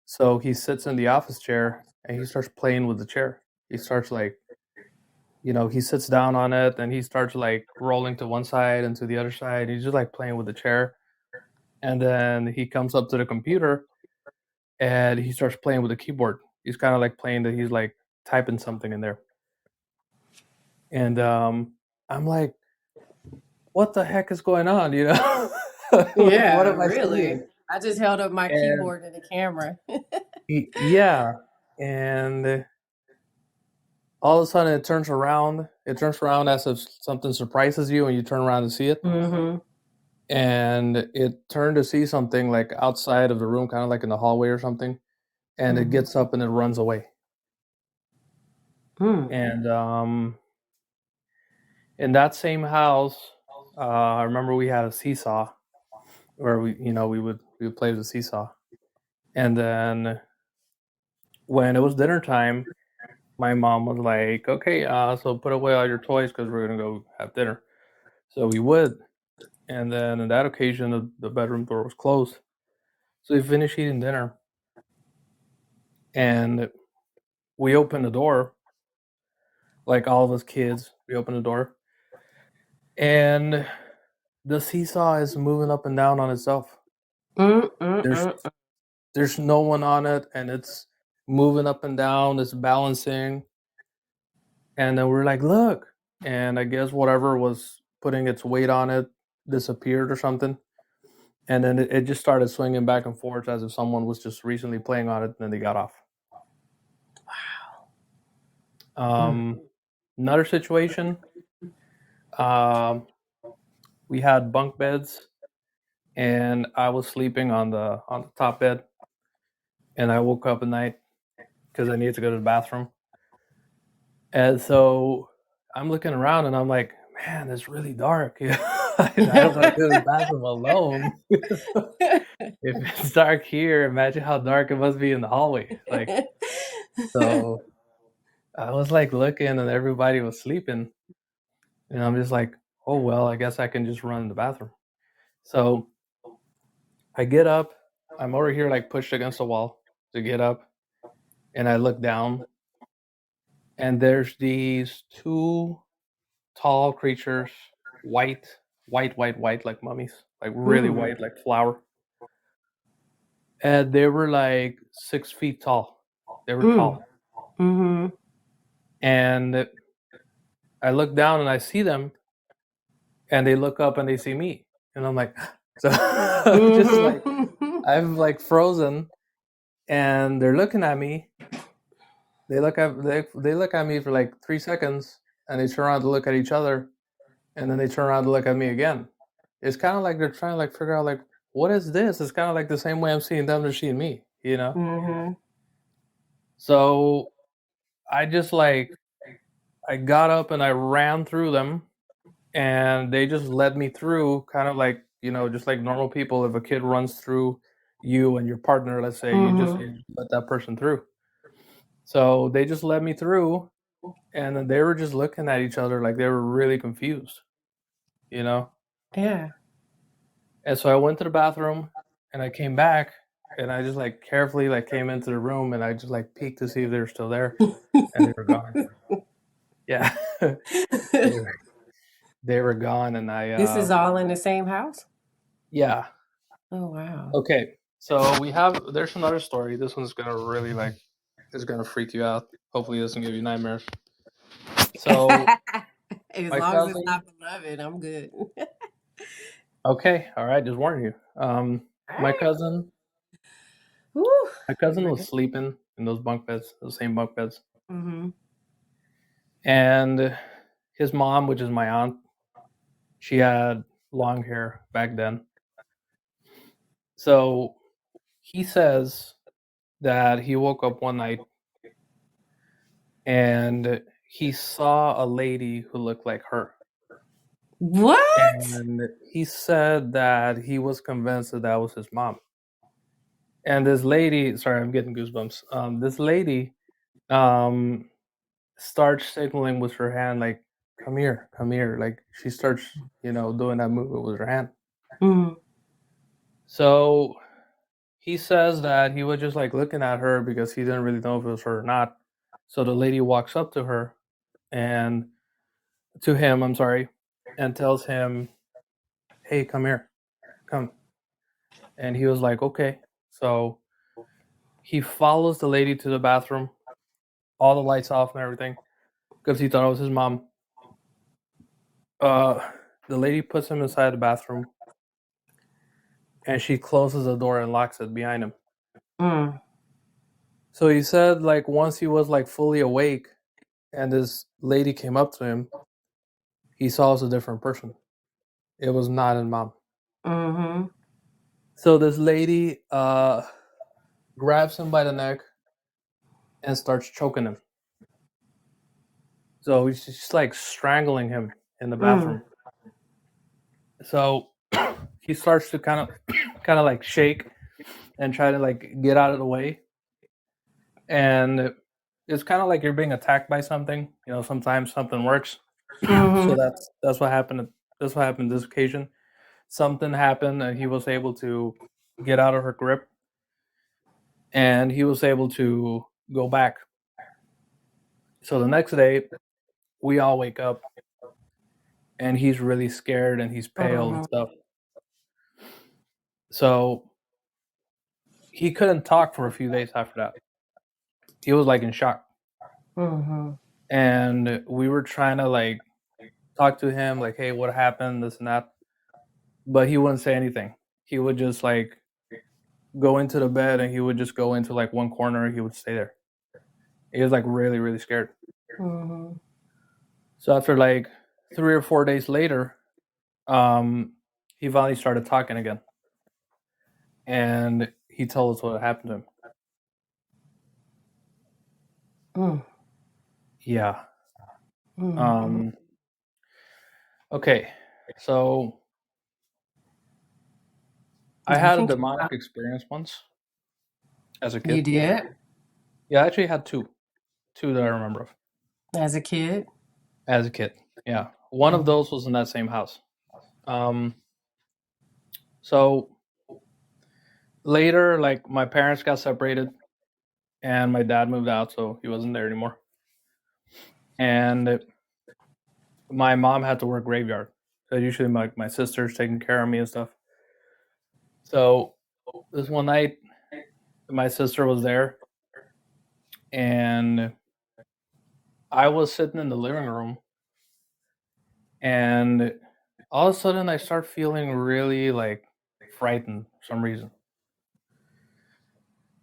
So he sits in the office chair and he starts playing with the chair. He starts like, he sits down on it and he starts like rolling to one side and to the other side. He's just like playing with the chair. And then he comes up to the computer and he starts playing with the keyboard. He's kind of like playing that he's like typing something in there. And I'm like, what the heck is going on? What Yeah, am I really. seeing? I just held up my And keyboard to the camera. yeah. And all of a sudden it turns around. It turns around as if something surprises you and you turn around to see it. Mm-hmm. and it turned to see something like outside of the room, kind of like in the hallway or something, and it Mhm. gets up and it runs away. Mm. And in that same house, I remember we had a seesaw where we would play the seesaw, and then when it was dinner time, my mom was like, "Okay, so put away all your toys because we're gonna go have dinner." So we would, and then on that occasion, the bedroom door was closed. So we finished eating dinner, and we opened the door, like all of us kids. We opened the door, and the seesaw is moving up and down on itself. Mm, mm, There's mm, mm. there's no one on it, and it's moving up and down. It's balancing, and then we're like, "Look!" And I guess whatever was putting its weight on it disappeared or something. And then it just started swinging back and forth as if someone was just recently playing on it, and then they got off. Mm. Another situation, um, we had bunk beds, and I was sleeping on the top bed, and I woke up at night because I needed to go to the bathroom, and so I'm looking around, and I'm like, man, it's really dark. I don't want to go to the bathroom alone. If it's dark here, imagine how dark it must be in the hallway. Like, so I was like looking, and everybody was sleeping, and I'm just like, oh well, I guess I can just run in the bathroom. So I get up. I'm over here like pushed against the wall to get up, and I look down, and there's these two tall creatures, white, white, like mummies, like really Mm. white, like flour. And they were like 6 feet tall. They were Mm. tall. Mm-hmm. And I look down and I see them, and they look up and they see me. And I'm like, so just like, Mm-hmm. I'm like frozen, and they're looking at me. They look at me for like 3 seconds, and they turn around to look at each other, and then they turn around to look at me again. It's kind of like they're trying to like figure out like, what is this? It's kind of like the same way I'm seeing them, they're seeing me, you know. Mm-hmm. So I just like I got up and I ran through them, and they just led me through, kind of like, just like normal people. If a kid runs through you and your partner, let's say, you just let that person through. So they just led me through, and then they were just looking at each other like they were really confused, you know. Yeah. And so I went to the bathroom, and I came back, and I just like carefully like came into the room, and I just like peeked to see if they were still there, and they were gone. Yeah. they were they were gone, and This is all in the same house? yeah. Oh, wow. Okay. So there's another story. This one's gonna really like is gonna freak you out. Hopefully it doesn't give you nightmares. So As my long as it's cousin not beloved, I'm good. Okay, all right, just warning you. My Alright. cousin Woo. my cousin was sleeping in those bunk beds, those same bunk beds. Mm-hmm. And his mom, which is my aunt, she had long hair back then. So he says that he woke up one night and he saw a lady who looked like her. What? And he said that he was convinced that that was his mom. And this lady, sorry, I'm getting goosebumps. This lady um, starts signaling with her hand, like, come here, come here. Like, she starts, doing that movement with her hand. Mm. So he says that he was just like looking at her because he didn't really know if it was her or not. So the lady walks up to her and to him, I'm sorry, and tells him, hey, come here, come. And he was like, okay. So he follows the lady to the bathroom, all the lights off and everything, because he thought it was his mom. The lady puts him inside the bathroom, and she closes the door and locks it behind him. Mm. So he said, like, once he was like fully awake, and this lady came up to him, he saw it was a different person. It was not his mom. Mm-hmm. So this lady grabs him by the neck and starts choking him. So she's like strangling him in the bathroom. So he starts to kind of like shake and try to like get out of the way. And it's kind of like you're being attacked by something. You know, sometimes something works. So that's what happened. That's what happened this occasion. Something happened, and he was able to get out of her grip, and he was able to go back. So the next day, we all wake up, and he's really scared, and he's pale and stuff. So he couldn't talk for a few days after that. He was like in shock. And we were trying to like talk to him, like, hey, what happened, this and that. But he wouldn't say anything. He would just like go into the bed, and he would just go into like one corner, and he would stay there. He was like really, really scared. So after like 3 or 4 days later, he finally started talking again. And he told us what happened to him. Yeah. Okay. So I had a demonic experience once as a kid. You did? Yeah, I actually had two that I remember of. As a kid? As a kid, yeah. One of those was in that same house. So later, like my parents got separated, and my dad moved out, so he wasn't there anymore. And my mom had to work graveyard. So usually my sister's taking care of me and stuff. So this one night, my sister was there, and I was sitting in the living room, and all of a sudden I start feeling really like frightened for some reason.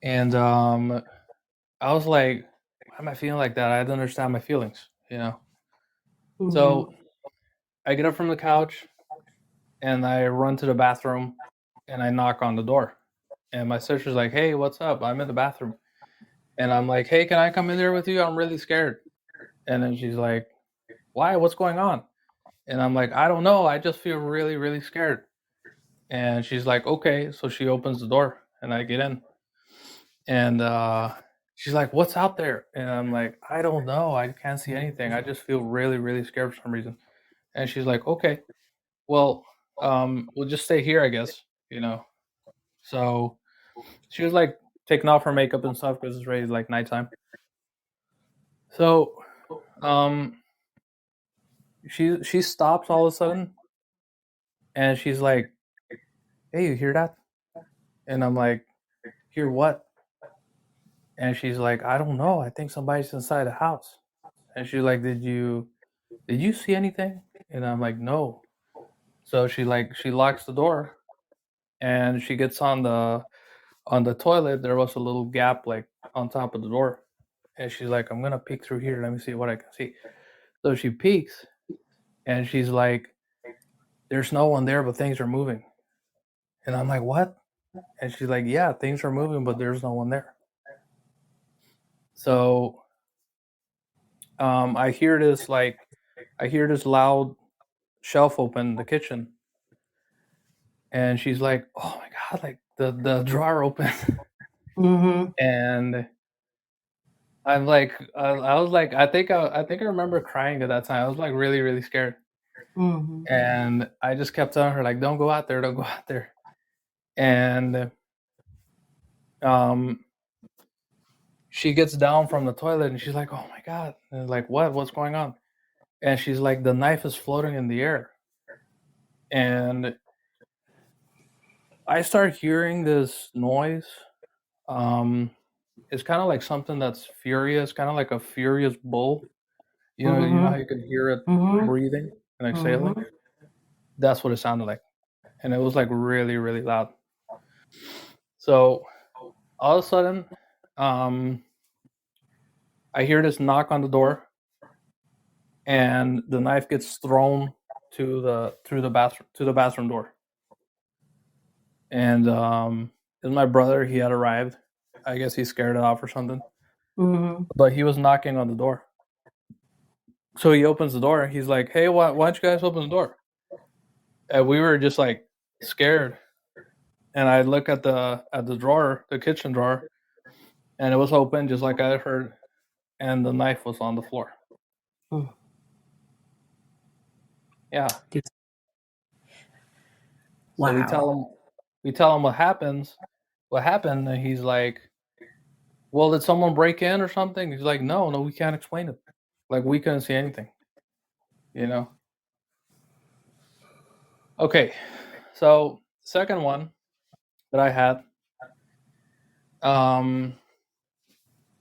And I was like, why am I feeling like that? I don't understand my feelings, you know? So I get up from the couch, and I run to the bathroom, and I knock on the door. And my sister's like, hey, what's up? I'm in the bathroom. And I'm like, hey, can I come in there with you? I'm really scared. And then she's like, why? What's going on? And I'm like, I don't know. I just feel really, really scared. And she's like, okay. So she opens the door, and I get in. And she's like, what's out there? And I'm like, I don't know. I can't see anything. I just feel really, really scared for some reason. And she's like, okay, well, we'll just stay here, I guess, you know? So she was like taking off her makeup and stuff because it's already like nighttime. So she stops all of a sudden, and she's like, hey, you hear that? And I'm like, hear what? And she's like, I don't know. I think somebody's inside the house. And she's like, did you see anything? And I'm like, no. So she locks the door, and she gets on the toilet. There was a little gap like on top of the door, and she's like, I'm gonna peek through here. Let me see what I can see. So she peeks, and she's like, there's no one there, but things are moving. And I'm like, what? And she's like, yeah, things are moving, but there's no one there. So I hear this loud shelf open in the kitchen, and she's like, oh my god, like the drawer open. And I'm like, I was like, I think I remember crying at that time. I was like really, really scared. And I just kept telling her like, don't go out there, don't go out there. And she gets down from the toilet, and she's like, oh my god. And like, what's going on? And she's like, the knife is floating in the air. And I start hearing this noise. It's kind of like something that's furious, kind of like a furious bull. You know how you can hear it breathing and exhaling? That's what it sounded like. And it was like really, really loud. So all of a sudden, I hear this knock on the door, and the knife gets thrown through the bathroom door. and it was my brother. He had arrived. I guess he scared it off or something. Mm-hmm. But he was knocking on the door. So he opens the door. He's like, "Hey, why don't you guys open the door?" And we were just like scared. And I look at the drawer, the kitchen drawer, and it was open just like I heard, and the knife was on the floor. Mm. Yeah. Wow. So we tell him what happened, and he's like, "Well, did someone break in or something?" He's like, "No, we can't explain it. Like we couldn't see anything." You know. Okay. So second one that I had,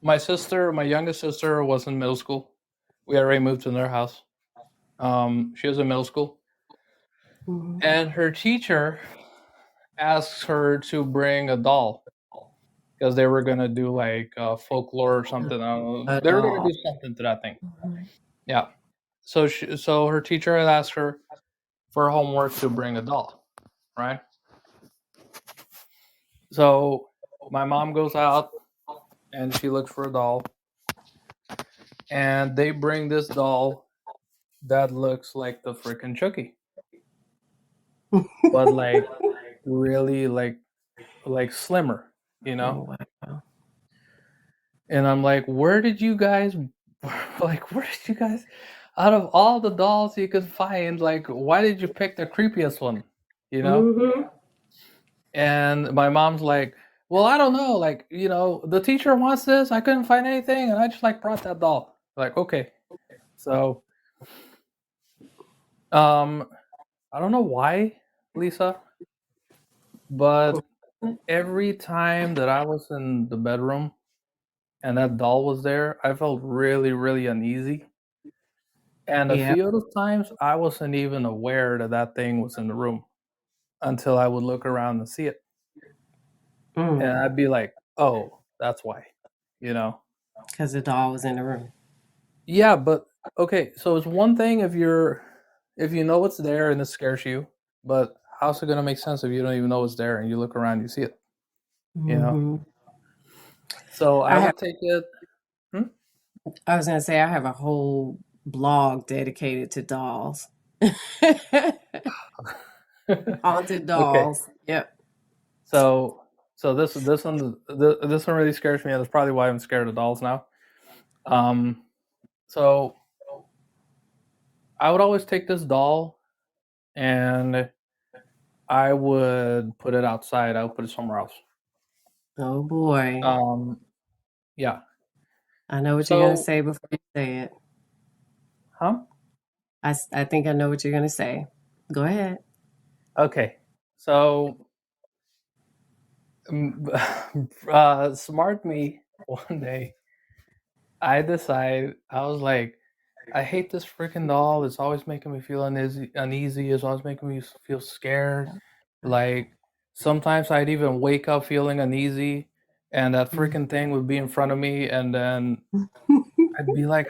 my youngest sister was in middle school. We already moved to their house. She was in middle school, Mhm. and her teacher asks her to bring a doll because they were gonna do like folklore or something. I don't know. A They were gonna doll. do something to that thing. Mhm. Yeah. So her teacher had asked her for homework to bring a doll, right? So my mom goes out and she looks for a doll, and they bring this doll that looks like the freaking Chucky, but like really like slimmer, you know. Oh, wow. And I'm like, where did you guys out of all the dolls you could find, like why did you pick the creepiest one, you know? Mm-hmm. And my mom's like, well, I don't know, like, the teacher wants this, I couldn't find anything, and I just like brought that doll. Like, okay. So I don't know why, Lisa, but every time that I was in the bedroom and that doll was there, I felt really, really uneasy. And a Yeah. few of those times, I wasn't even aware that that thing was in the room until I would look around and see it. And Mm. I'd be like, oh, that's why, you know? Because the doll was in the room. Yeah, but okay, so it's one thing if you know it's there and it scares you, but how's it gonna make sense if you don't even know it's there and you look around, you see it, you know? Mm-hmm. So I I have. would take it. Hmm? I was gonna say I have a whole blog dedicated to dolls. Haunted Okay. dolls. Yep. So this one really scares me, and that's probably why I'm scared of dolls now. So I would always take this doll and I would put it outside. I would put it somewhere else. Oh boy. Yeah. I know what you're gonna So, say before you say it. huh? I think I know what you're gonna say. Go ahead. Okay. So, smart me one day. I was like, I hate this freaking doll. It's always making me feel uneasy. It's always making me feel scared. Like sometimes I'd even wake up feeling uneasy, and that freaking thing would be in front of me, and then I'd be like,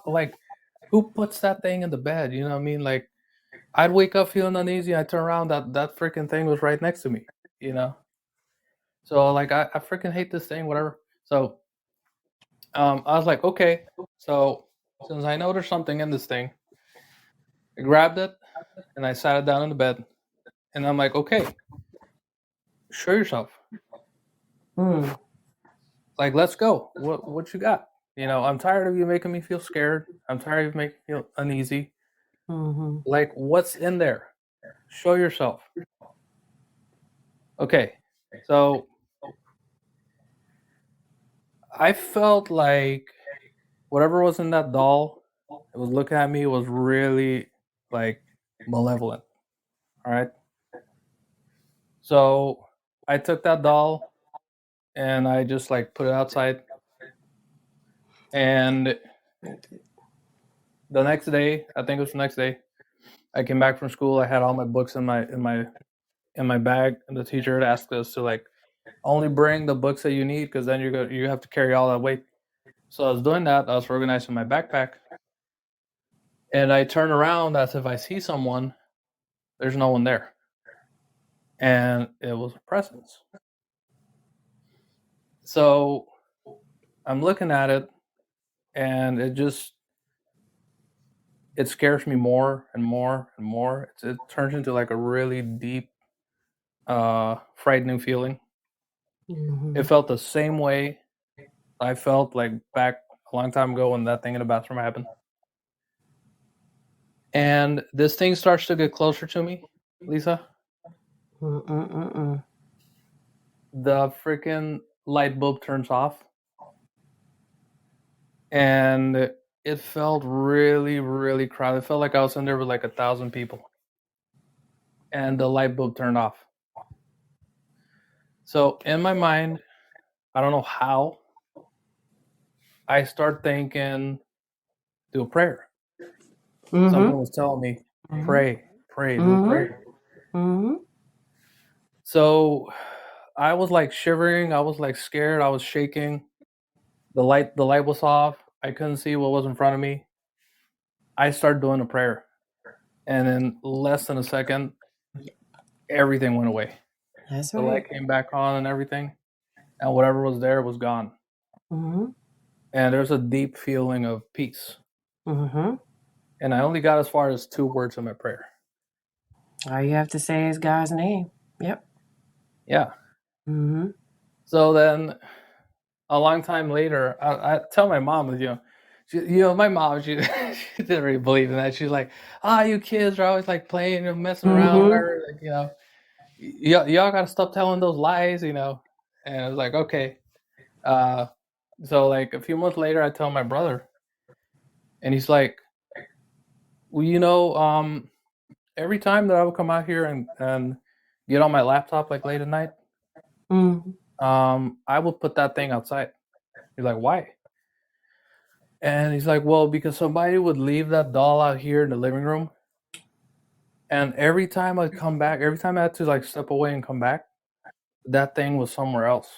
like, who puts that thing in the bed? You know what I mean? Like, I'd wake up feeling uneasy. I turn around, that freaking thing was right next to me. You know? So like, I freaking hate this thing. Whatever. So, I was like, okay. So since I know there's something in this thing, I grabbed it and I sat it down in the bed, and I'm like, okay, show yourself. Mm. Like, let's go. What you got? I'm tired of you making me feel scared. I'm tired of you making me feel uneasy. Mm-hmm. Like, what's in there? Show yourself. Okay. So I felt like whatever was in that doll, it was looking at me, was really like malevolent. All right. So I took that doll and I just like put it outside. And the next day, I think it was the next day, I came back from school. I had all my books in my bag, and the teacher had asked us to like only bring the books that you need because then you have to carry all that weight. So I was doing that. I was organizing my backpack, and I turn around as if I see someone. There's no one there, and it was a presence. So I'm looking at it, and it scares me more and more and more. It turns into like a really deep, frightening feeling. It felt the same way I felt like back a long time ago when that thing in the bathroom happened. And this thing starts to get closer to me, Lisa. Mm-mm-mm-mm. The freaking light bulb turns off, and it felt really, really crowded. It felt like I was in there with like 1,000 people, and the light bulb turned off. So in my mind, I don't know how, I start thinking, do a prayer. Something was telling me, pray, do a prayer. Mm-hmm. So I was like shivering. I was like scared. I was shaking. The light was off. I couldn't see what was in front of me. I started doing a prayer, and in less than a second, everything went away. That's The right. light came back on and everything, and whatever was there was gone. Mm-hmm. And there's a deep feeling of peace. Mm-hmm. And I only got as far as 2 words in my prayer. All you have to say is God's name. Yep. Yeah. Mm-hmm. So then, a long time later, I tell my mom, my mom, she didn't really believe in that. She's like, you kids are always like playing and messing around, whatever. Like, y'all gotta stop telling those lies, And I was like, okay. So like a few months later, I tell my brother, and he's like, well, every time that I would come out here and get on my laptop like late at night, I would put that thing outside. He's like, why? And he's like, well, because somebody would leave that doll out here in the living room, and every time I'd come back, every time I had to like step away and come back, that thing was somewhere else.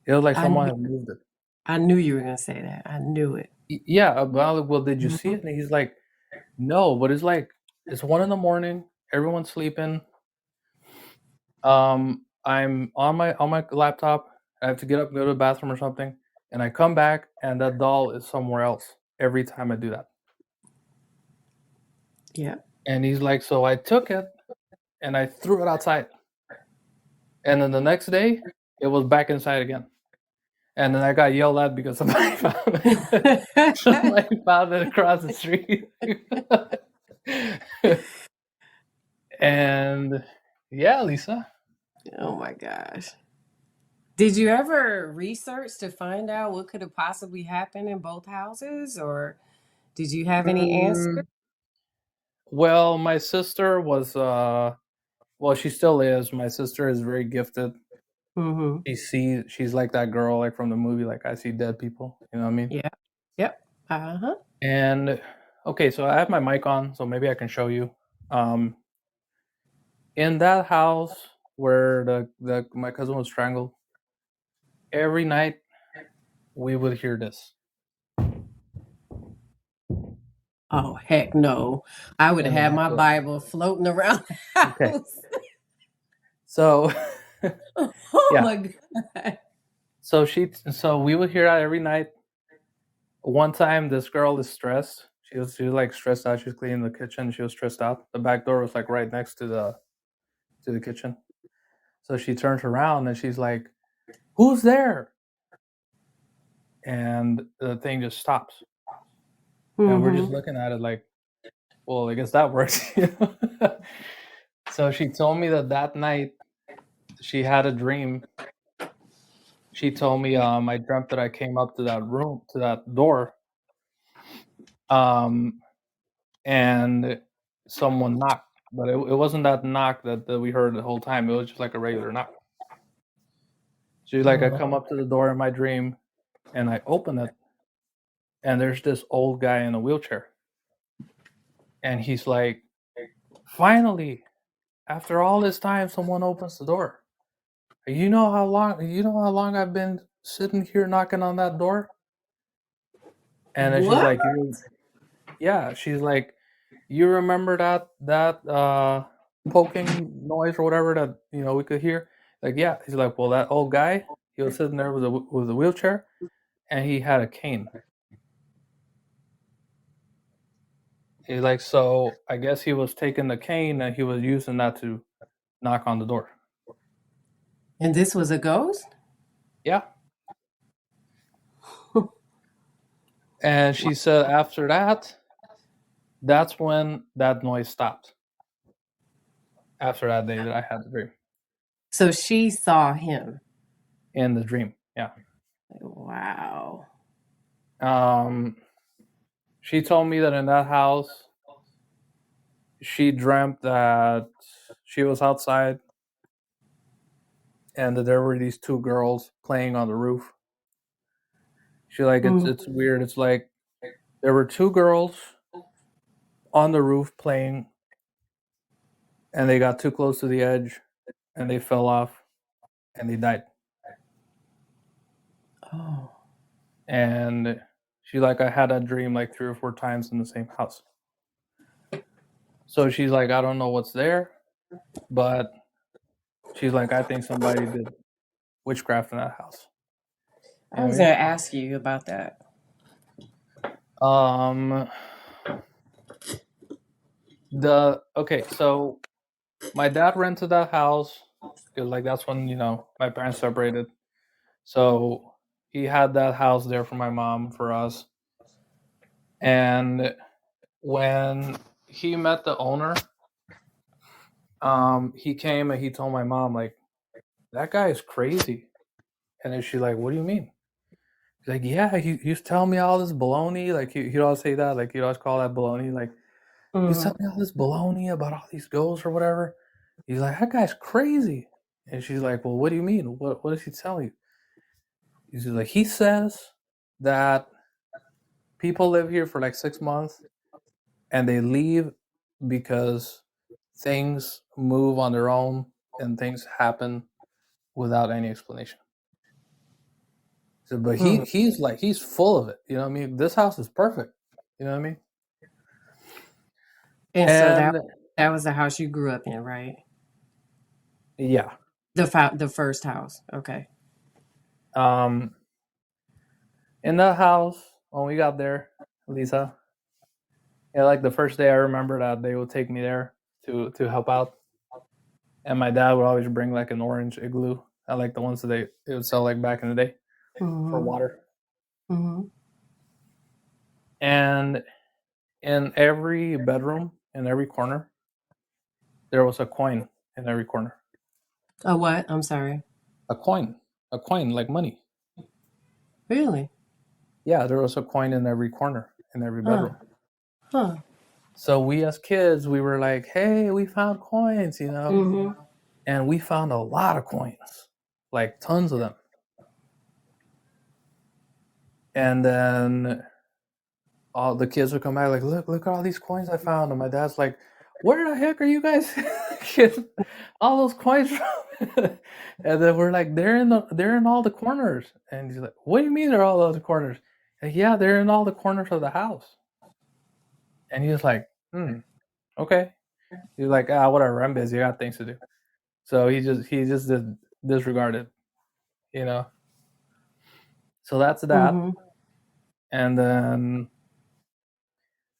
It was like someone had moved it. I knew you were gonna say that. I knew it. Yeah, well, did you see it? And he's like, no, but it's like it's 1 a.m, everyone's sleeping. I'm on my laptop. I have to get up and go to the bathroom or something, and I come back, and that doll is somewhere else every time I do that. Yeah. And he's like, so I took it and I threw it outside, and then the next day it was back inside again. And then I got yelled at because somebody found it. Somebody found it across the street. And yeah, Lisa. Oh my gosh. Did you ever research to find out what could have possibly happened in both houses, or did you have any answers? Well, my sister was well, she still is. My sister is very gifted. She's like that girl like from the movie, like I see dead people. You know what I mean? Yeah. Yep. Uh-huh. And okay, so I have my mic on, so maybe I can show you. In that house where my cousin was strangled, every night we would hear this. Oh heck no. I would have had my Bible floating around the house. Okay. So Oh yeah. my God. So we would hear that every night. One time this girl is stressed. She was like stressed out. She was cleaning the kitchen. She was stressed out. The back door was like right next to the kitchen. So she turns around and she's like, "Who's there?" And the thing just stops. And we're just looking at it like, well, I guess that works. So she told me that night she had a dream. She told me, I dreamt that I came up to that room, to that door, and someone knocked. But it wasn't that knock that we heard the whole time. It was just like a regular knock. She's like, I come up to the door in my dream, and I open it, and there's this old guy in a wheelchair. And he's like, finally, after all this time, someone opens the door. You know how long I've been sitting here knocking on that door? And then she's like, yeah, she's like, you remember that poking noise or whatever that we could hear. Like, yeah, he's like, well, that old guy, he was sitting there with a wheelchair, and he had a cane. He's like, so I guess he was taking the cane and he was using that to knock on the door. And this was a ghost? Yeah. And she said after that, that's when that noise stopped. After that day that I had the dream. So she saw him. In the dream, yeah. Wow. She told me that in that house, she dreamt that she was outside and that there were these two girls playing on the roof. She like, it's weird. It's like there were two girls on the roof playing, and they got too close to the edge and they fell off and they died. Oh. And she like, I had that dream like 3 or 4 times in the same house. So she's like, I don't know what's there, but she's like, I think somebody did witchcraft in that house. I was going to ask you about that. Okay, so my dad rented that house because like that's when my parents separated. So he had that house there for my mom, for us. And when he met the owner, he came and he told my mom, like, that guy is crazy. And then she's like, what do you mean? He's like, yeah, he used to tell me all this baloney. Like he'd always say that, like he'd always call that baloney. Like, he's telling me all this baloney about all these ghosts or whatever. He's like, that guy's crazy. And she's like, well, what do you mean? What does he tell you? He's like, he says that people live here for like 6 months and they leave because things move on their own and things happen without any explanation. So, but he's full of it. You know what I mean? This house is perfect. You know what I mean? And so that was the house you grew up in, right? Yeah. The first house. Okay. In that house, when we got there, Lisa, yeah, like the first day I remember that they would take me there to help out. And my dad would always bring like an orange igloo. I like the ones that they would sell like back in the day for water. And in every bedroom, in every corner, there was a coin in every corner. A what? I'm sorry. A coin like money. Really? Yeah, there was a coin in every corner, in every bedroom. Huh. So we as kids, we were like, hey, we found coins, and we found a lot of coins, like tons of them. And then all the kids would come back like, look at all these coins I found. And my dad's like, where the heck are you guys getting all those coins from? And then we're like, they're in all the corners. And he's like, what do you mean they're all of the corners? Like, yeah, they're in all the corners of the house. And he was like, okay. He's like, whatever, I'm busy, I got things to do. So he just disregarded, So that's that. And then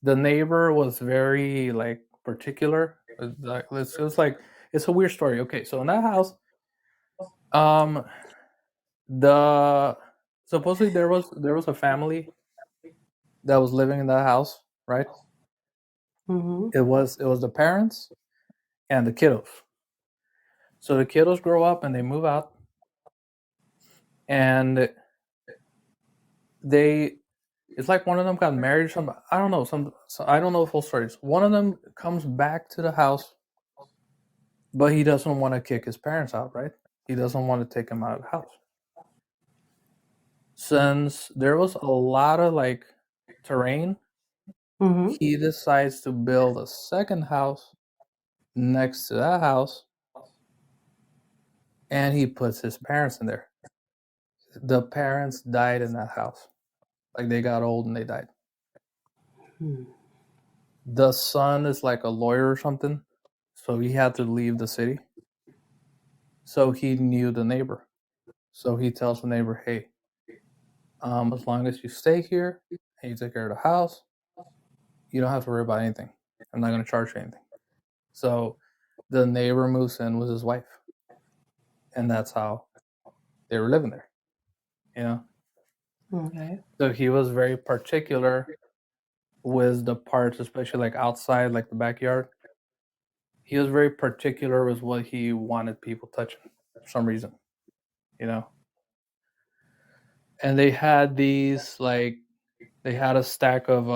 the neighbor was very like particular. It's like, it's a weird story. Okay, so in that house, supposedly there was a family that was living in that house, right? It was the parents and the kiddos. So the kiddos grow up and they move out, and it's like one of them got married or something. I don't know. I don't know the full stories. One of them comes back to the house, but he doesn't want to kick his parents out, right? He doesn't want to take them out of the house. Since there was a lot of like terrain, he decides to build a second house next to that house, and he puts his parents in there. The parents died in that house. Like, they got old and they died. The son is like a lawyer or something. so he had to leave the city. So he knew the neighbor. So he tells the neighbor, "Hey, as long as you stay here and you take care of the house, you don't have to worry about anything. I'm not going to charge you anything." So the neighbor moves in with his wife, and that's how they were living there. You know, Okay. so he was very particular with the parts, especially like outside, like the backyard. He was very particular with what he wanted people touching for some reason. You know, and they had these like they had a stack of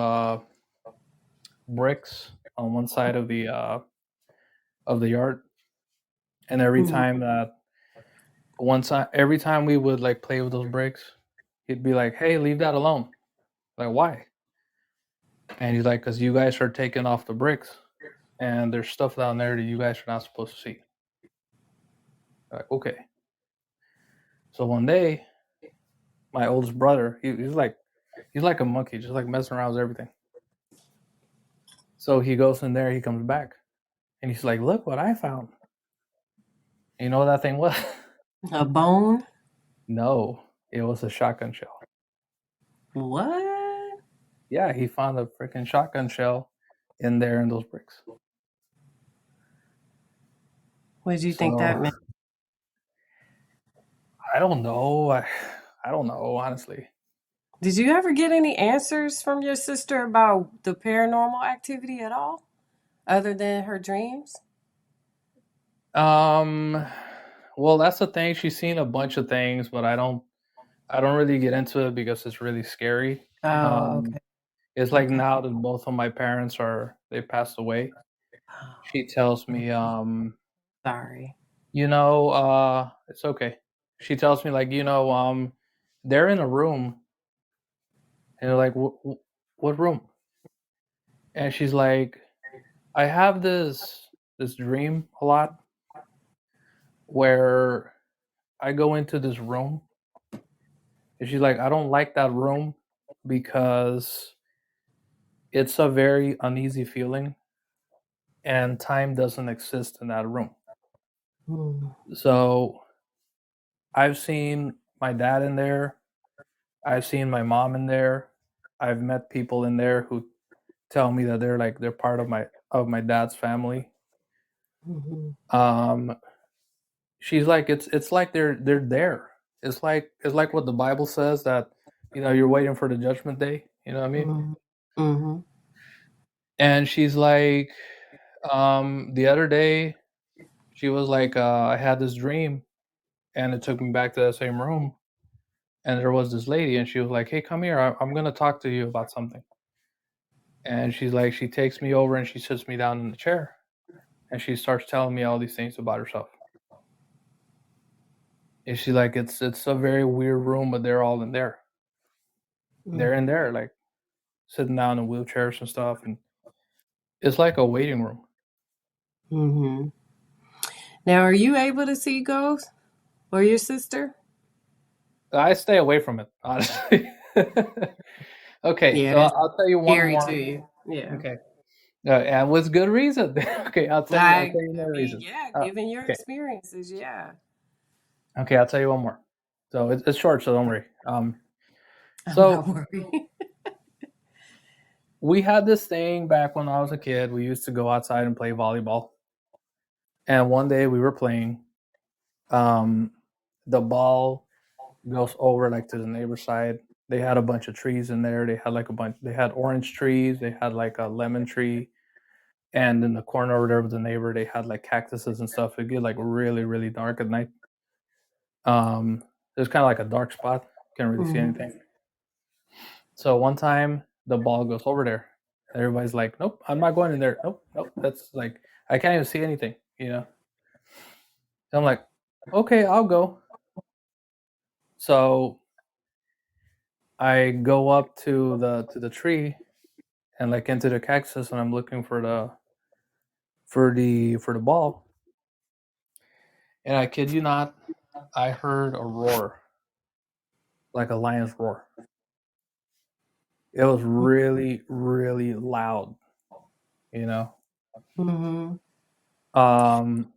bricks on one side of the yard, and Mhm. every time we would like play with those bricks, he'd be like, "Hey, leave that alone." Like, why? And he's like, "Because you guys are taking off the bricks, and there's stuff down there that you guys are not supposed to see." Like, okay. So one day, my oldest brother, he's like a monkey, just like messing around with everything. So he goes in there, he comes back, and he's like, "Look what I found." You know what that thing was? A bone? No, it was a shotgun shell. What? Yeah, he found a freaking shotgun shell in there in those bricks. What did you think So that meant? I don't know. I don't know, honestly. Did you ever get any answers from your sister about the paranormal activity at all, other than her dreams? Um, well, that's the thing. She's seen a bunch of things, but I don't really get into it because it's really scary. Oh, Um, okay. it's like Okay. now that both of my parents they passed away. She tells Oh, me, sorry. it's okay. She tells me like, they're in a room, and they're like, what room? And she's like, I have this dream a lot where I go into this room, and she's like, I don't like that room because it's a very uneasy feeling, and time doesn't exist in that room. Mm, So I've seen my dad in there. I've seen my mom in there. I've met people in there who tell me that they're part of my dad's family. mhm, Um, she's like, it's like they're there. It's like what the Bible says that you're waiting for the judgment day. You know what I mean? mhm, mhm, And she's like, the other day she was like, I had this dream, and it took me back to that same room, and there was this lady, and she was like, "Hey, come here. I'm gonna talk to you about something." And she's like, she takes me over and she sits me down in the chair, and she starts telling me all these things about herself. And she's like, it's a very weird room, but they're all in there. They're in mhm, there, like sitting down in wheelchairs and stuff, and it's like a waiting room. mhm. Now, are you able to see ghosts or your sister? I stay away from it, honestly. Okay, Yeah, so that's I'll tell you one scary to more. you. Yeah. Okay, and with good reason. Okay, I'll tell you I another mean, reason. yeah, Uh, given your okay, experiences, yeah. okay, I'll tell you one more. So it's short, so don't worry. I'm So not worried. we had this thing back when I was a kid. We used to go outside and play volleyball. And one day we were playing. Um, the ball goes over like to the neighbor's side. They had a bunch of trees in there. They had like a bunch. They had orange trees. They had like a lemon tree. And in the corner over there with the neighbor, they had like cactuses and stuff. It get like really really dark at night. There's kind of like a dark spot. Can't really see Mhm, anything. So one time the ball goes over there. Everybody's like, "Nope, I'm not going in there. Nope, nope." That's like I can't even see anything. I'm like, "Okay, I'll go." So I go up to the tree and like into the cactus, and I'm looking for the ball. And I kid you not, I heard a roar, like a lion's roar. It was really really loud, you know. mhm. Um,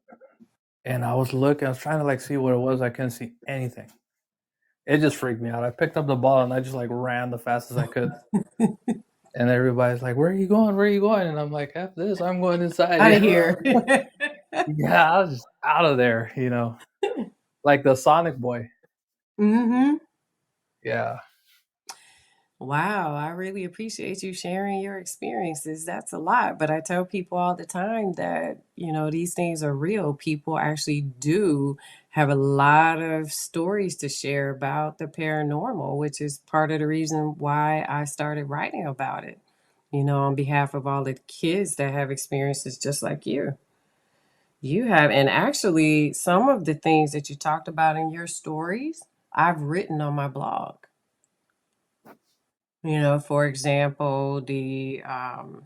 and I was looking, I was trying to like see what it was. I couldn't see anything. It just freaked me out. I picked up the ball and I just like ran the fastest I could. And everybody's like, "Where are you going? Where are you going?" And I'm like, "F this, I'm going inside." Out of here. Yeah, I was just out of there, like the Sonic boy. Mm-hmm. Yeah. Wow, I really appreciate you sharing your experiences. That's a lot. But I tell people all the time that, these things are real. People actually do have a lot of stories to share about the paranormal, which is part of the reason why I started writing about it, on behalf of all the kids that have experiences just like you. You have, and actually, some of the things that you talked about in your stories, I've written on my blog. For example, the um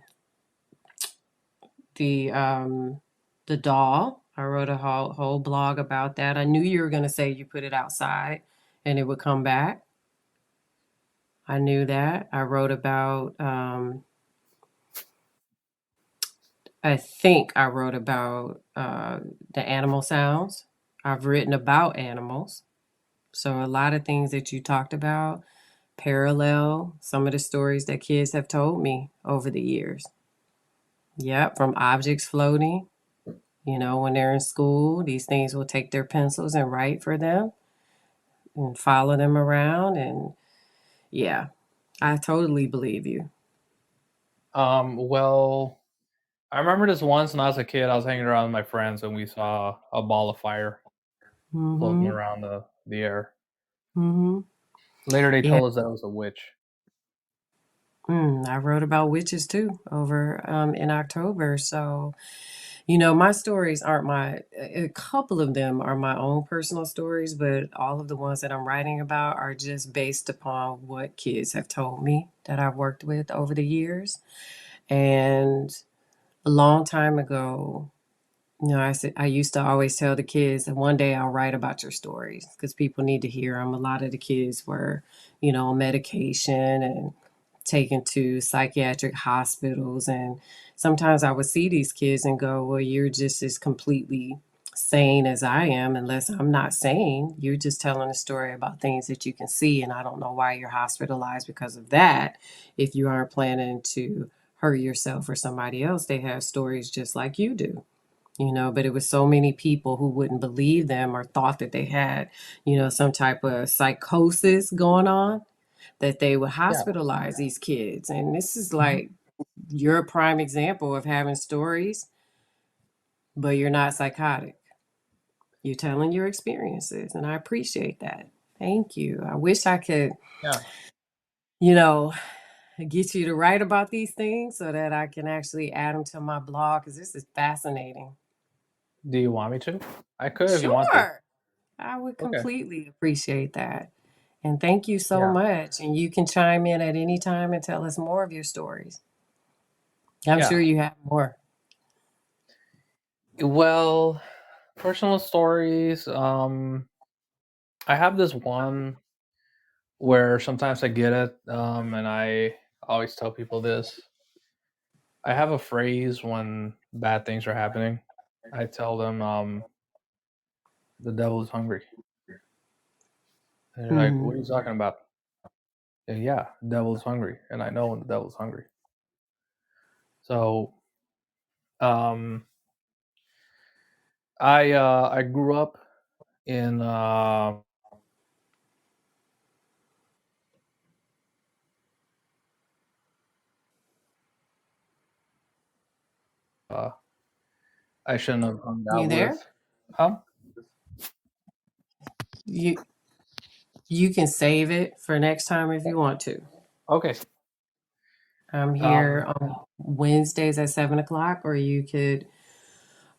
the doll. I wrote a whole blog about that. I knew you were going to say you put it outside and it would come back. I knew that. I wrote about I think I wrote about the animal sounds. I've written about animals. So a lot of things that you talked about parallel some of the stories that kids have told me over the years. Yep, from objects floating. When they're in school, these things will take their pencils and write for them and follow them around. And yeah, I totally believe you. Well, I remember this once when I was a kid. I was hanging around with my friends and we saw a ball of fire floating Mm-hmm. around the air. Mm-hmm. Later, they Yeah. told us that it was a witch. I wrote about witches too over in October. So, my stories aren't a couple of them are my own personal stories, but all of the ones that I'm writing about are just based upon what kids have told me that I've worked with over the years. And a long time ago, I used to always tell the kids that one day I'll write about your stories because people need to hear them. A lot of the kids were, on medication and taken to psychiatric hospitals. And sometimes I would see these kids and go, well, you're just as completely sane as I am, unless I'm not sane. You're just telling a story about things that you can see. And I don't know why you're hospitalized because of that. If you aren't planning to hurt yourself or somebody else, they have stories just like you do. But it was so many people who wouldn't believe them or thought that they had, some type of psychosis going on that they would Yeah. hospitalize these kids. And this is Mhm. like you're a prime example of having stories, but you're not psychotic. You're telling your experiences, and I appreciate that. Thank you. I wish I could, Yeah. you know, get you to write about these things so that I can actually add them to my blog because this is fascinating. Do you want me to? I could if you want to. Sure. I would Okay. completely appreciate that. And thank you so Yeah. much. And you can chime in at any time and tell us more of your stories. I'm Yeah. sure you have more. Well, personal stories. I have this one where sometimes I get it, and I always tell people this. I have a phrase when bad things are happening. I tell them, "The devil is hungry," and they're like, "What are Hmm. you talking about?" And yeah, the devil is hungry, and I know when the devil's hungry. So, um, I grew up in uh, I shouldn't have hung You out there? with. Huh? You you can save it for next time if you want to. Okay. I'm here Um, on Wednesdays at 7 o'clock, or you could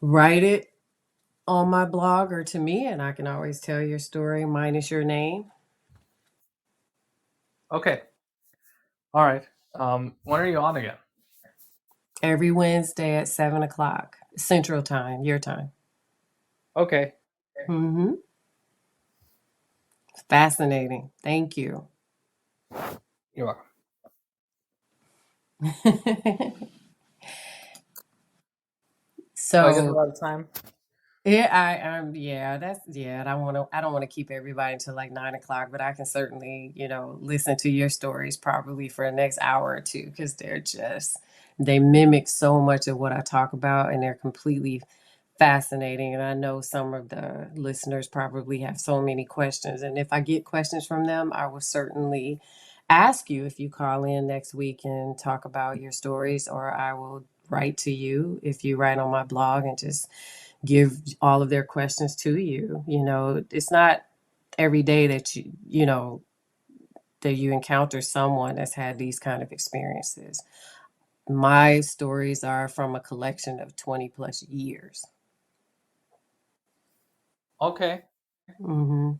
write it on my blog or to me, and I can always tell your story minus your name okay. All right. When are you on again? every Wednesday at 7 o'clock Central Time, your time. Okay. Mm-hmm. Fascinating. Thank you. You're welcome. So I guess So we're out of time. yeah, I don't want to keep everybody until like 9 o'clock, but I can certainly, listen to your stories probably for the next hour or two because they mimic so much of what I talk about and they're completely fascinating. And I know some of the listeners probably have so many questions. And if I get questions from them, I will certainly ask you if you call in next week and talk about your stories, or I will write to you if you write on my blog and just give all of their questions to you. It's not every day that that you encounter someone that's had these kind of experiences. My stories are from a collection of 20 plus years. Okay. Hmm.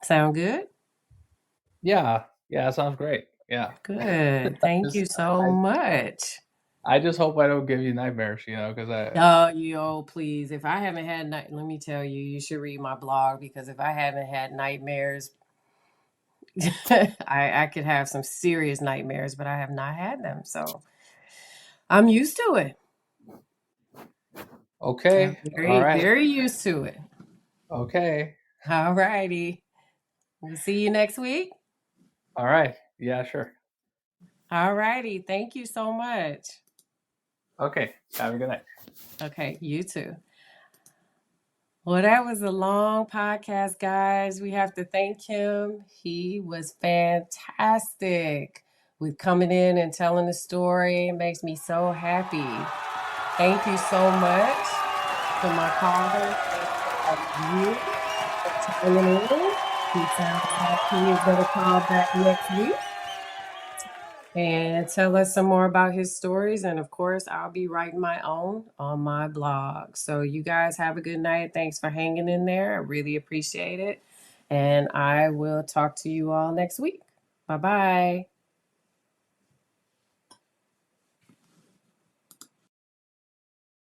Sound good? Yeah. Yeah, sounds great. Yeah. Good. Thank Just- you so I, much. I just hope I don't give you nightmares, because Please. If I haven't had let me tell you, you should read my blog because if I haven't had nightmares, I could have some serious nightmares, but I have not had them. So I'm used to it. I'm okay. All very, right. very used to it. Okay. All righty. We'll see you next week. All right. Yeah, sure. All righty. Thank you so much. Okay. Have a good night. Okay, you too. Well, that was a long podcast, guys. We have to thank him. He was fantastic with coming in and telling the story. It makes me so happy. Thank you so much to my caller. Thank you for tuning in. He sounds like he is going to call back next week and tell us some more about his stories. And of course, I'll be writing my own on my blog. So you guys have a good night. Thanks for hanging in there. I really appreciate it. And I will talk to you all next week. Bye bye.